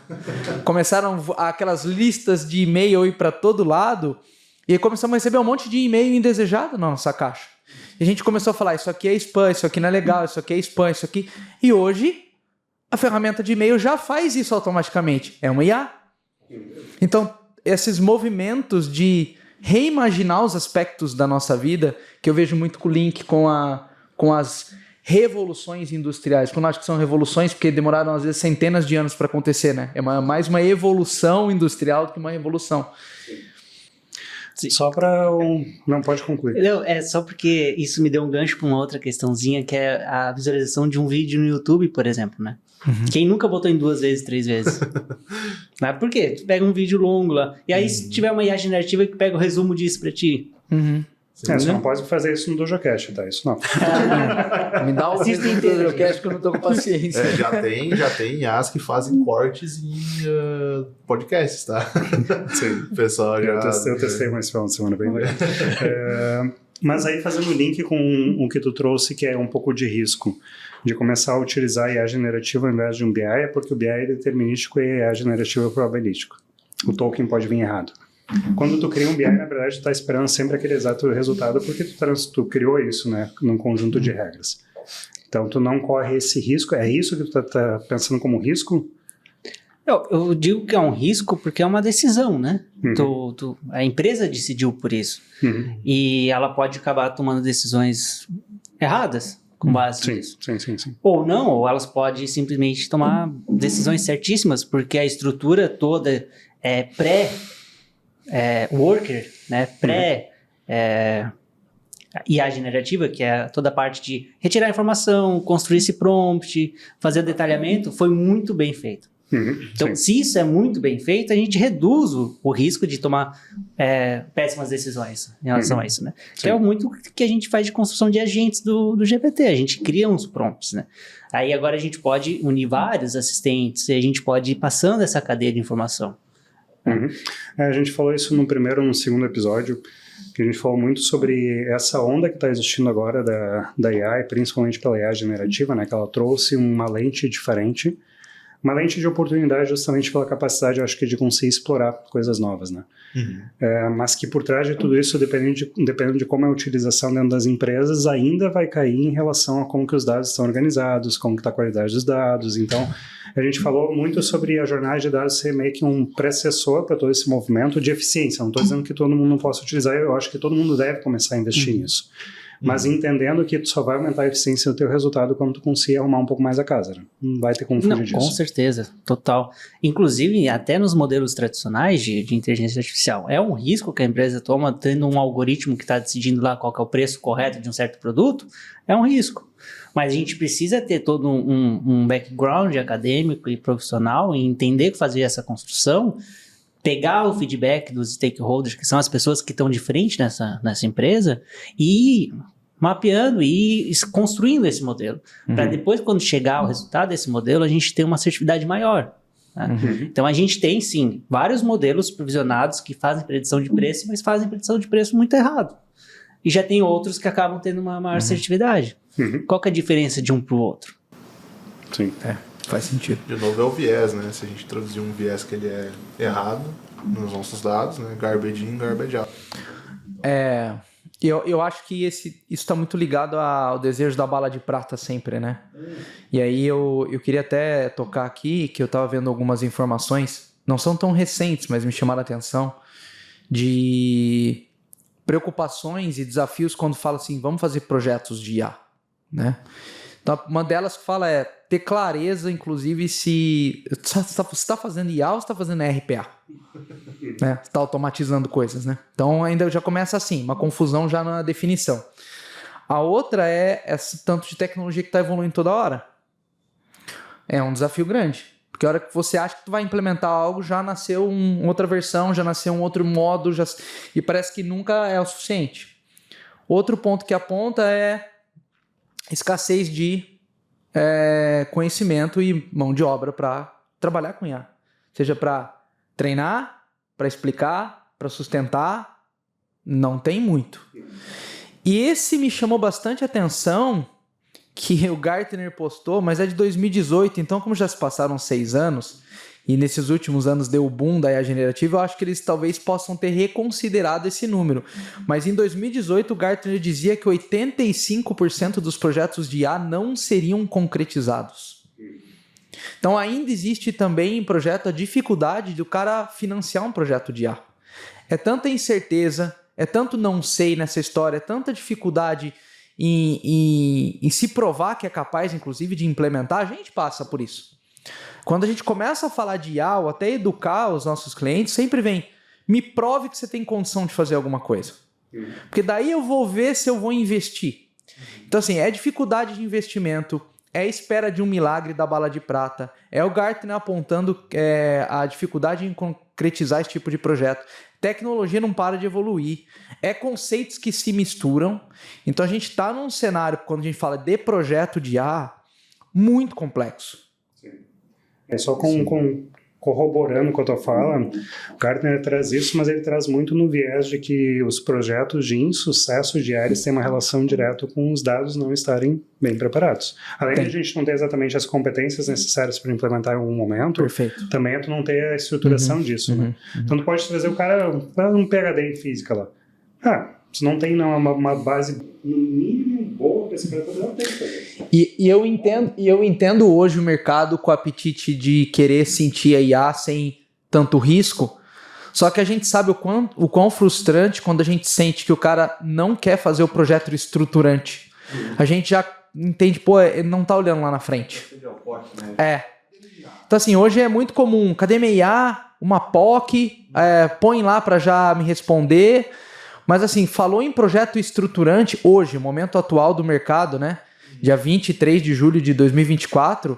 Começaram aquelas listas de e-mail ir para todo lado e começamos a receber um monte de e-mail indesejado na nossa caixa. E a gente começou a falar, isso aqui é spam, isso aqui não é legal, isso aqui é spam, isso aqui... E hoje... a ferramenta de e-mail já faz isso automaticamente. É uma IA. Então, esses movimentos de reimaginar os aspectos da nossa vida, que eu vejo muito com o link com as revoluções industriais. Quando eu acho que são revoluções, porque demoraram, às vezes, centenas de anos para acontecer, né? É mais uma evolução industrial do que uma revolução. Sim. Só para... Não, pode concluir. Não, é só porque isso me deu um gancho para uma outra questãozinha, que é a visualização de um vídeo no YouTube, por exemplo, né? Quem nunca botou em 2 vezes, 3 vezes? Mas por quê? Tu pega um vídeo longo lá, e aí se tiver uma IA generativa que pega o resumo disso pra ti. Você não pode fazer isso no DojoCast, tá? Isso não. Me dá o Assista vídeo do inteiro, DojoCast que eu não tô com paciência. Já tem IAs que fazem cortes em podcasts, tá? Sim. O pessoal já... Eu testei mais final de semana, bem legal. Mas aí fazendo o link com o que tu trouxe, que é um pouco de risco de começar a utilizar IA generativa ao invés de um BI, é porque o BI é determinístico e a IA generativa é probabilístico. O token pode vir errado. Quando tu cria um BI, na verdade, tu tá esperando sempre aquele exato resultado, porque tu criou isso, né, num conjunto de regras. Então, tu não corre esse risco. É isso que tu tá pensando como risco? Eu digo que é um risco porque é uma decisão, né? A empresa decidiu por isso. E ela pode acabar tomando decisões erradas com base nisso. Sim. Ou não, ou elas podem simplesmente tomar decisões certíssimas, porque a estrutura toda é pré-worker, né? IA generativa, que é toda a parte de retirar a informação, construir esse prompt, fazer o detalhamento, foi muito bem feito. Então, se isso é muito bem feito, a gente reduz o risco de tomar péssimas decisões em relação a isso, né? Que é muito que a gente faz de construção de agentes do GPT. A gente cria uns prompts, né? Aí agora a gente pode unir vários assistentes e a gente pode ir passando essa cadeia de informação. A gente falou isso no primeiro e no segundo episódio, que a gente falou muito sobre essa onda que está existindo agora da IA, e principalmente pela IA generativa, né? Que ela trouxe uma lente diferente, uma lente de oportunidade justamente pela capacidade, eu acho que, de conseguir explorar coisas novas, né? Mas que por trás de tudo isso, dependendo de como é a utilização dentro das empresas, ainda vai cair em relação a como que os dados estão organizados, como que está a qualidade dos dados. Então, a gente falou muito sobre a jornada de dados ser meio que um precessor para todo esse movimento de eficiência. Não estou dizendo que todo mundo não possa utilizar, eu acho que todo mundo deve começar a investir nisso. Mas entendendo que tu só vai aumentar a eficiência do teu resultado quando tu conseguir arrumar um pouco mais a casa, né? Não vai ter como fugir disso. Com certeza, total. Inclusive, até nos modelos tradicionais de inteligência artificial, é um risco que a empresa toma tendo um algoritmo que está decidindo lá qual que é o preço correto de um certo produto, é um risco. Mas a gente precisa ter todo um background acadêmico e profissional e entender que fazer essa construção, pegar o feedback dos stakeholders, que são as pessoas que estão de frente nessa empresa, e ir mapeando e construindo esse modelo. Para depois, quando chegar o resultado desse modelo, a gente ter uma assertividade maior. né? Então a gente tem sim vários modelos supervisionados que fazem predição de preço, mas fazem predição de preço muito errado. E já tem outros que acabam tendo uma maior assertividade. Qual que é a diferença de um para o outro? Sim. Faz sentido. De novo é o viés, né? Se a gente introduzir um viés que ele é errado nos nossos dados, né? Garbage in, garbage out. Eu acho que isso está muito ligado ao desejo da bala de prata sempre, né? E aí eu queria até tocar aqui, que eu estava vendo algumas informações, não são tão recentes, mas me chamaram a atenção, de preocupações e desafios quando fala assim, vamos fazer projetos de IA, né? Então, uma delas que fala é ter clareza, inclusive, se você está fazendo IA ou você está fazendo RPA. Né? Você está automatizando coisas, né? Então, ainda já começa assim, uma confusão já na definição. A outra é esse tanto de tecnologia que está evoluindo toda hora. É um desafio grande. Porque a hora que você acha que tu vai implementar algo, já nasceu outra versão, já nasceu um outro modo, e parece que nunca é o suficiente. Outro ponto que aponta é escassez de conhecimento e mão de obra para trabalhar com IA. Seja para treinar, para explicar, para sustentar, não tem muito. E esse me chamou bastante atenção, que o Gartner postou, mas é de 2018, então como já se passaram 6 anos, e nesses últimos anos deu o boom da IA generativa, eu acho que eles talvez possam ter reconsiderado esse número. Mas em 2018, o Gartner dizia que 85% dos projetos de IA não seriam concretizados. Então ainda existe também em projeto a dificuldade do cara financiar um projeto de IA. É tanta incerteza, é tanto não sei nessa história, é tanta dificuldade em se provar que é capaz, inclusive, de implementar. A gente passa por isso. Quando a gente começa a falar de IA ou até educar os nossos clientes, sempre vem, me prove que você tem condição de fazer alguma coisa. Porque daí eu vou ver se eu vou investir. Então, assim, é dificuldade de investimento, é a espera de um milagre da bala de prata, é o Gartner apontando a dificuldade em concretizar esse tipo de projeto. Tecnologia não para de evoluir, é conceitos que se misturam. Então, a gente está num cenário, quando a gente fala de projeto de IA, muito complexo. É só corroborando com a tua fala, o Gartner traz isso, mas ele traz muito no viés de que os projetos de insucesso diários têm uma relação direta com os dados não estarem bem preparados. Além de a gente não ter exatamente as competências necessárias para implementar em algum momento, Perfeito. Também é tu não ter a estruturação disso. Né? Então tu pode trazer o cara para um PhD em física lá. Se não tem uma base no mínimo boa para esse cara poder, não tem que fazer. E eu entendo hoje o mercado com o apetite de querer sentir a IA sem tanto risco, só que a gente sabe o quão frustrante quando a gente sente que o cara não quer fazer o projeto estruturante. A gente já entende, ele não tá olhando lá na frente. Então assim, hoje é muito comum, cadê minha IA? Uma POC, põe lá para já me responder. Mas assim, falou em projeto estruturante, hoje, momento atual do mercado, né? Dia 23 de julho de 2024,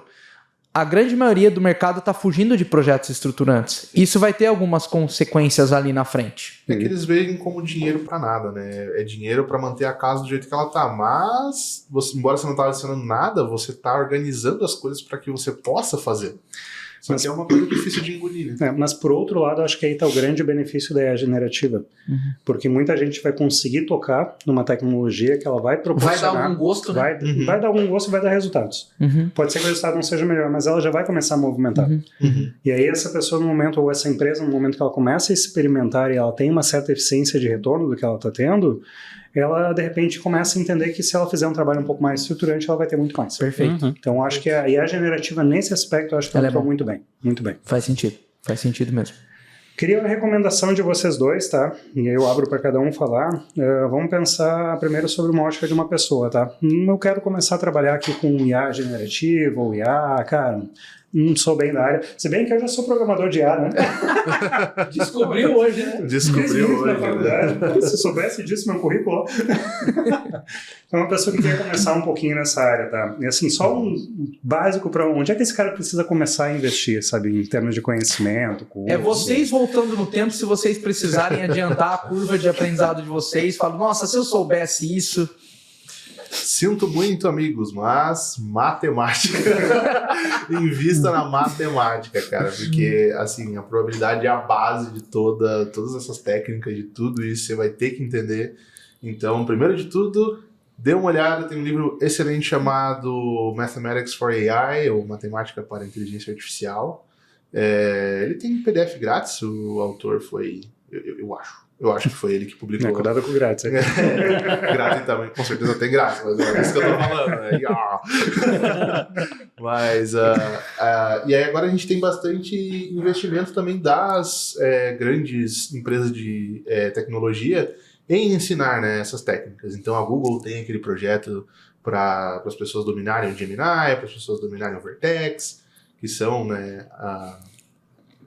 a grande maioria do mercado está fugindo de projetos estruturantes. Isso vai ter algumas consequências ali na frente. É que eles veem como dinheiro para nada, né? É dinheiro para manter a casa do jeito que ela tá. Mas, embora você não tá adicionando nada, você tá organizando as coisas para que você possa fazer. Só que é uma coisa difícil de engolir, né? Mas, por outro lado, acho que aí está o grande benefício da IA generativa. Porque muita gente vai conseguir tocar numa tecnologia que ela vai proporcionar... Vai dar algum gosto, né? Vai dar algum gosto e vai dar resultados. Pode ser que o resultado não seja melhor, mas ela já vai começar a movimentar. E aí essa pessoa, no momento, ou essa empresa, no momento que ela começa a experimentar e ela tem uma certa eficiência de retorno do que ela está tendo, ela, de repente, começa a entender que se ela fizer um trabalho um pouco mais estruturante, ela vai ter muito mais. Perfeito. Então, acho que a IA generativa, nesse aspecto, eu acho que ela entrou muito bem. Muito bem. Faz sentido mesmo. Queria uma recomendação de vocês dois, tá? E aí eu abro para cada um falar. Vamos pensar primeiro sobre uma ótica de uma pessoa, tá? Eu quero começar a trabalhar aqui com IA generativa ou IA, cara... Não sou bem da área. Se bem que eu já sou programador de IA, né? Descobriu hoje, né? Descobriu hoje, né? Se soubesse disso, meu currículo. É uma pessoa que quer começar um pouquinho nessa área, tá? E assim, só um básico para onde é que esse cara precisa começar a investir, sabe? Em termos de conhecimento, curso. É vocês voltando no tempo, se vocês precisarem adiantar a curva de aprendizado de vocês, falam, nossa, se eu soubesse isso... Sinto muito, amigos, mas matemática. Invista na matemática, cara, porque, assim, a probabilidade é a base de todas essas técnicas, de tudo isso, você vai ter que entender. Então, primeiro de tudo, dê uma olhada, tem um livro excelente chamado Mathematics for AI, ou Matemática para a Inteligência Artificial. Ele tem PDF grátis, o autor foi, eu acho que foi ele que publicou. Cuidado com o grátis. Grátis também, com certeza tem grátis, mas é isso que eu tô falando. Mas, e aí agora a gente tem bastante investimento também das grandes empresas de tecnologia em ensinar, né, essas técnicas. Então a Google tem aquele projeto para as pessoas dominarem o Gemini, para as pessoas dominarem o Vertex, que são, né,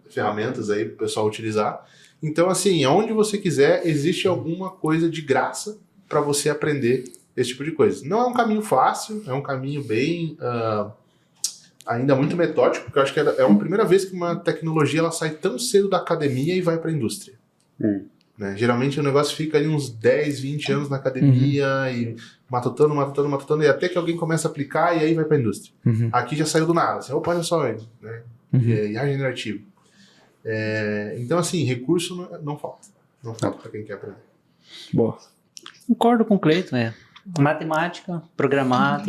ferramentas aí para o pessoal utilizar. Então, assim, aonde você quiser, existe alguma coisa de graça para você aprender esse tipo de coisa. Não é um caminho fácil, é um caminho bem, ainda muito metódico, porque eu acho que é a primeira vez que uma tecnologia ela sai tão cedo da academia e vai para a indústria. Né? Geralmente o negócio fica ali uns 10, 20 anos na academia e matutando, e até que alguém começa a aplicar e aí vai para a indústria. Aqui já saiu do nada, assim, opa, olha só, né? IA generativo. Então, assim, recurso não falta. Não falta para quem quer aprender. Boa. Concordo com o Cleiton, matemática, programar,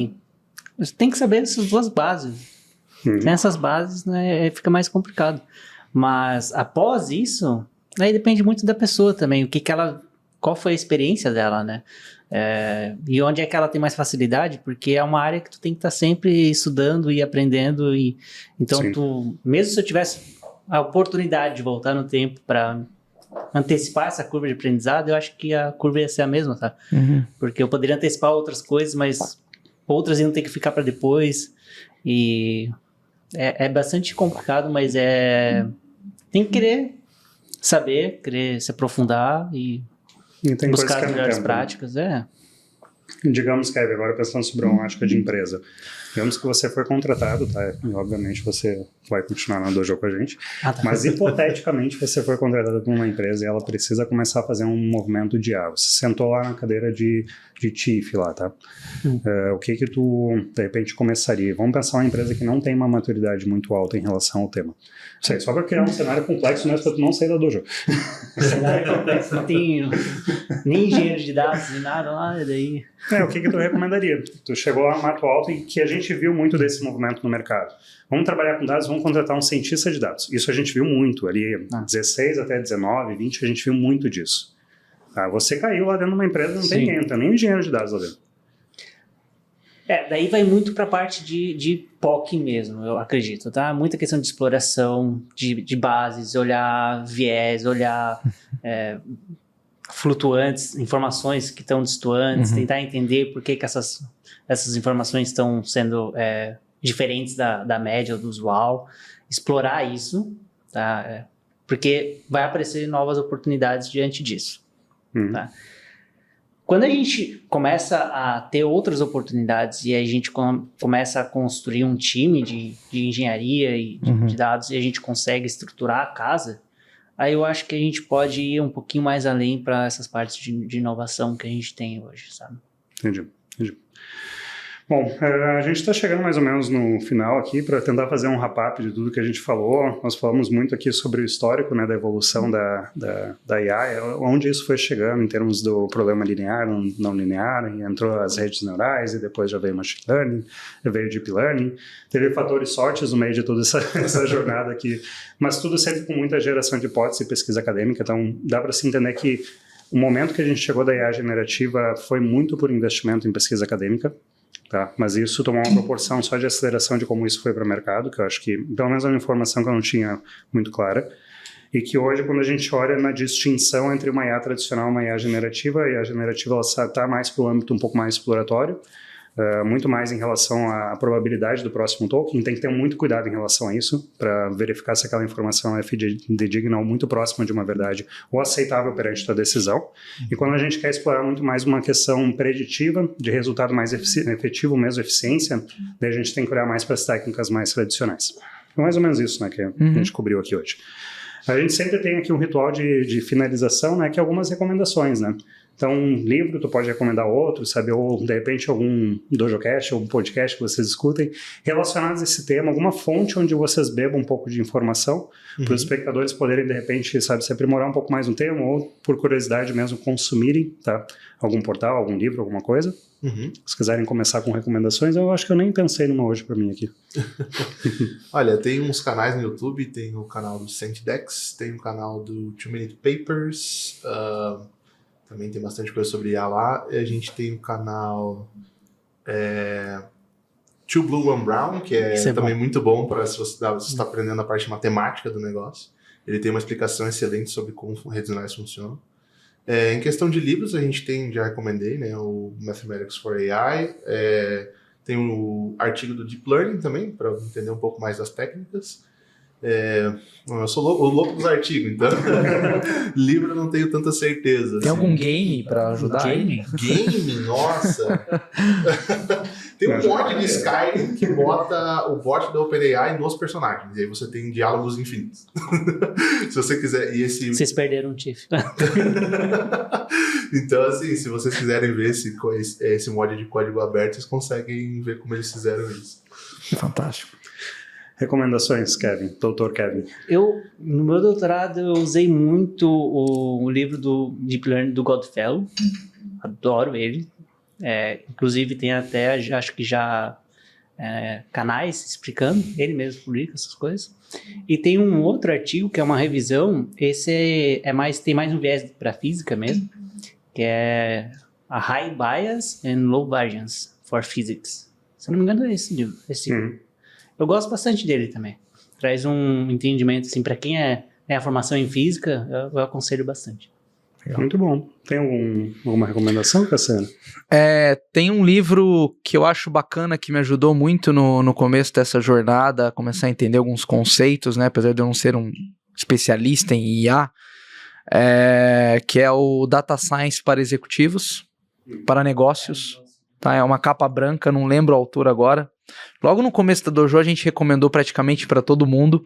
tem que saber essas duas bases. Sem essas bases, né, fica mais complicado. Mas após isso, aí depende muito da pessoa também, qual foi a experiência dela, né? E onde é que ela tem mais facilidade, porque é uma área que tu tem que estar sempre estudando e aprendendo, então mesmo se eu tivesse a oportunidade de voltar no tempo para antecipar essa curva de aprendizado, eu acho que a curva ia ser a mesma, tá? Porque eu poderia antecipar outras coisas, mas outras iam ter que ficar para depois, e é bastante complicado, mas tem que querer saber, querer se aprofundar e buscar as melhores práticas, Digamos, Kevin, agora pensando sobre uma ótica de empresa. Digamos que você foi contratado, tá? E obviamente você vai continuar na Dojo com a gente. Tá. Mas hipoteticamente você foi contratado por uma empresa e ela precisa começar a fazer um movimento de IA. Você sentou lá na cadeira de chief lá, tá? O que tu, de repente, começaria? Vamos pensar uma empresa que não tem uma maturidade muito alta em relação ao tema. Isso aí, só para criar um cenário complexo, mas para tu não sair da Dojo. Cenário complexo, não tem nem engenheiro de dados, nem nada lá, e daí... O que tu recomendaria? Tu chegou lá no mato alto e que a gente viu muito desse movimento no mercado. Vamos trabalhar com dados, vamos contratar um cientista de dados. Isso a gente viu muito ali, 16 até 19, 20, a gente viu muito disso. Você caiu lá dentro de uma empresa, não tem ninguém, não tem nem engenheiro de dados lá dentro. Daí vai muito para a parte de POC mesmo, eu acredito, tá? Muita questão de exploração, de bases, olhar viés, olhar flutuantes, informações que estão distantes, tentar entender por que essas informações estão sendo diferentes da média ou do usual, explorar isso, tá? Porque vai aparecer novas oportunidades diante disso. Tá? Quando a gente começa a ter outras oportunidades e a gente começa a construir um time de engenharia e de dados e a gente consegue estruturar a casa, aí eu acho que a gente pode ir um pouquinho mais além para essas partes de inovação que a gente tem hoje, sabe? Entendi. Bom, a gente está chegando mais ou menos no final aqui para tentar fazer um wrap-up de tudo que a gente falou. Nós falamos muito aqui sobre o histórico, né, da evolução da IA, onde isso foi chegando em termos do problema linear, não linear, e entrou as redes neurais e depois já veio machine learning, veio deep learning. Teve fatores sortes no meio de toda essa jornada aqui, mas tudo sempre com muita geração de hipótese e pesquisa acadêmica, então dá para se entender que o momento que a gente chegou da IA generativa foi muito por investimento em pesquisa acadêmica. Tá? Mas isso tomou uma proporção só de aceleração de como isso foi para o mercado, que eu acho que, pelo menos é uma informação que eu não tinha muito clara, e que hoje, quando a gente olha na distinção entre uma IA tradicional e uma IA generativa, a IA generativa está mais para o âmbito um pouco mais exploratório, muito mais em relação à probabilidade do próximo token, tem que ter muito cuidado em relação a isso, para verificar se aquela informação é fidedigna ou muito próxima de uma verdade ou aceitável perante a tua decisão. E quando a gente quer explorar muito mais uma questão preditiva, de resultado mais efetivo mesmo, eficiência, daí a gente tem que olhar mais para as técnicas mais tradicionais. É mais ou menos isso, né, que a gente cobriu aqui hoje. A gente sempre tem aqui um ritual de finalização, né, que é algumas recomendações, né? Então, um livro, tu pode recomendar outro, sabe? Ou, de repente, algum DojoCast, algum podcast que vocês escutem, relacionados a esse tema, alguma fonte onde vocês bebam um pouco de informação, para os espectadores poderem, de repente, sabe, se aprimorar um pouco mais no tema, ou, por curiosidade mesmo, consumirem, tá? Algum portal, algum livro, alguma coisa. Se quiserem começar com recomendações, eu acho que eu nem pensei numa hoje para mim aqui. Olha, tem uns canais no YouTube, tem o canal do ScientiDex, tem o canal do 2 Minute Papers, também tem bastante coisa sobre IA lá. A gente tem o canal Two Blue, One Brown, que é também muito bom para se você está aprendendo a parte matemática do negócio. Ele tem uma explicação excelente sobre como redes neurais funcionam. Em questão de livros, a gente tem, já recomendei, né, o Mathematics for AI, tem o artigo do Deep Learning também, para entender um pouco mais das técnicas. Eu sou o louco dos artigos, então livro eu não tenho tanta certeza. Tem assim. algum game para ajudar? Game? Game? Nossa! Tem um mod de Skyrim que bota o bot da OpenAI nos personagens, e aí você tem diálogos infinitos. Se você quiser... Vocês perderam o Tiff. Então, assim, se vocês quiserem ver esse mod de código aberto, vocês conseguem ver como eles fizeram isso. Fantástico. Recomendações, Kevin, doutor Kevin. No meu doutorado, eu usei muito o livro do Deep Learning do Godfellow. Adoro ele. Inclusive, tem até, acho que já canais explicando. Ele mesmo publica essas coisas. E tem um outro artigo, que é uma revisão. Esse tem mais um viés para física mesmo, que é a High Bias and Low Variance for Physics. Se eu não me engano, é esse livro. Eu gosto bastante dele também. Traz um entendimento, assim, para quem é a formação em física, eu aconselho bastante. Legal. Muito bom. Tem alguma recomendação, Cassiano? Tem um livro que eu acho bacana, que me ajudou muito no começo dessa jornada, a começar a entender alguns conceitos, né? Apesar de eu não ser um especialista em IA, que é o Data Science para Executivos, para Negócios. Tá? É uma capa branca, não lembro o autor agora. Logo no começo da Dojo a gente recomendou praticamente para todo mundo,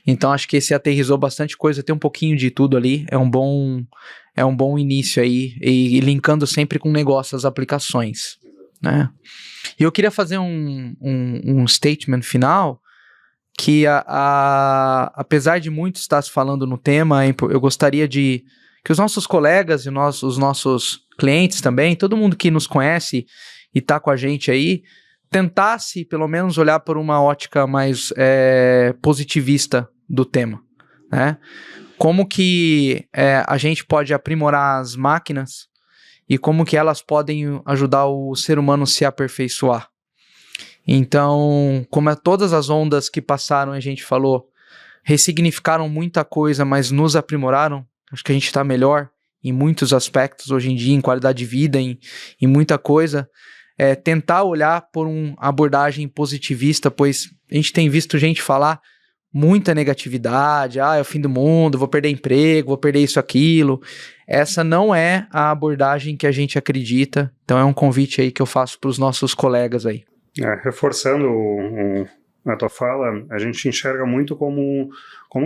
então acho que esse aterrizou bastante coisa, tem um pouquinho de tudo ali, é um bom início aí, e linkando sempre com negócios, as aplicações, né? E eu queria fazer um statement final, que apesar de muito estar se falando no tema, eu gostaria que os nossos colegas e os nossos clientes também, todo mundo que nos conhece e está com a gente aí, tentasse, pelo menos, olhar por uma ótica mais positivista do tema, né? Como que a gente pode aprimorar as máquinas e como que elas podem ajudar o ser humano a se aperfeiçoar. Então, como todas as ondas que passaram, a gente falou, ressignificaram muita coisa, mas nos aprimoraram, acho que a gente está melhor em muitos aspectos hoje em dia, em qualidade de vida, em muita coisa. Tentar olhar por uma abordagem positivista, pois a gente tem visto gente falar muita negatividade, é o fim do mundo, vou perder emprego, vou perder isso, aquilo. Essa não é a abordagem que a gente acredita, então é um convite aí que eu faço para os nossos colegas aí. Reforçando a tua fala, a gente enxerga muito como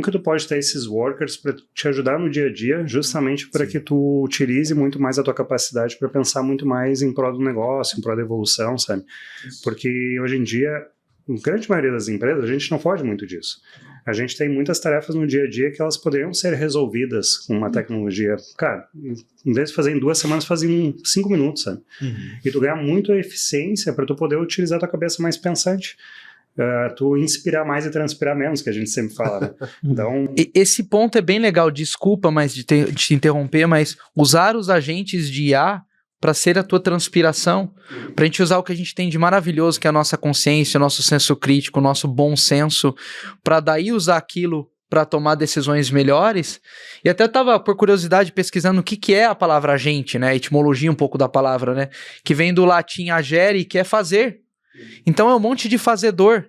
que tu pode ter esses workers para te ajudar no dia a dia, justamente para que tu utilize muito mais a tua capacidade para pensar muito mais em prol do negócio, em prol da evolução, sabe? Porque hoje em dia, a grande maioria das empresas, a gente não foge muito disso. A gente tem muitas tarefas no dia a dia que elas poderiam ser resolvidas com uma tecnologia. Cara, em vez de fazer em 2 semanas, fazer em 5 minutos, sabe? E tu ganhar muito eficiência para tu poder utilizar a tua cabeça mais pensante. Tu inspirar mais e transpirar menos, que a gente sempre fala, né? Então... Esse ponto é bem legal, desculpa de te interromper, mas usar os agentes de IA para ser a tua transpiração, para a gente usar o que a gente tem de maravilhoso, que é a nossa consciência, o nosso senso crítico, o nosso bom senso, para daí usar aquilo para tomar decisões melhores. E até eu estava, por curiosidade, pesquisando o que é a palavra agente, né? A etimologia um pouco da palavra, né? Que vem do latim agere, que é fazer. Então é um monte de fazedor.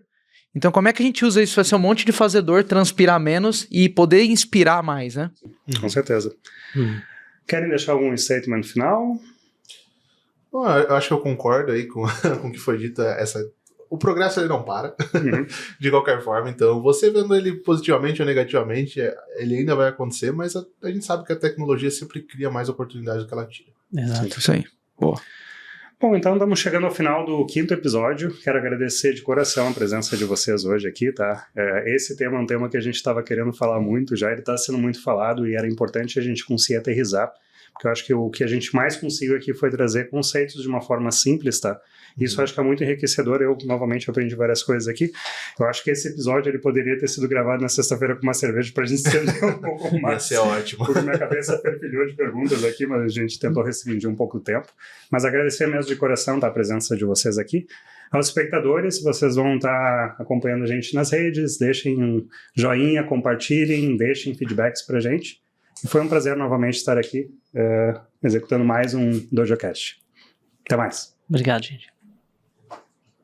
Então como é que a gente usa isso? Vai ser um monte de fazedor, transpirar menos e poder inspirar mais, né? Com certeza. Querem deixar algum statement final? Bom, eu acho que eu concordo aí com o que foi dito. O progresso ele não para, de qualquer forma. Então, você vendo ele positivamente ou negativamente, ele ainda vai acontecer, mas a gente sabe que a tecnologia sempre cria mais oportunidades do que ela tira. Exato. Isso aí. Boa. Bom, então estamos chegando ao final do 5º episódio. Quero agradecer de coração a presença de vocês hoje aqui, tá? Esse tema é um tema que a gente estava querendo falar muito já, ele está sendo muito falado e era importante a gente conseguir aterrissar, porque eu acho que o que a gente mais conseguiu aqui foi trazer conceitos de uma forma simples, tá? Isso eu acho que é muito enriquecedor, eu novamente aprendi várias coisas aqui. Eu acho que esse episódio ele poderia ter sido gravado na sexta-feira com uma cerveja pra gente entender um pouco mais. Ia ser ótimo. Porque minha cabeça fervilhou de perguntas aqui, mas a gente tentou restringir um pouco o tempo. Mas agradecer mesmo de coração, tá, a presença de vocês aqui. Aos espectadores, vocês vão estar acompanhando a gente nas redes, deixem um joinha, compartilhem, deixem feedbacks pra gente. E foi um prazer novamente estar aqui executando mais um DojoCast. Até mais. Obrigado, gente.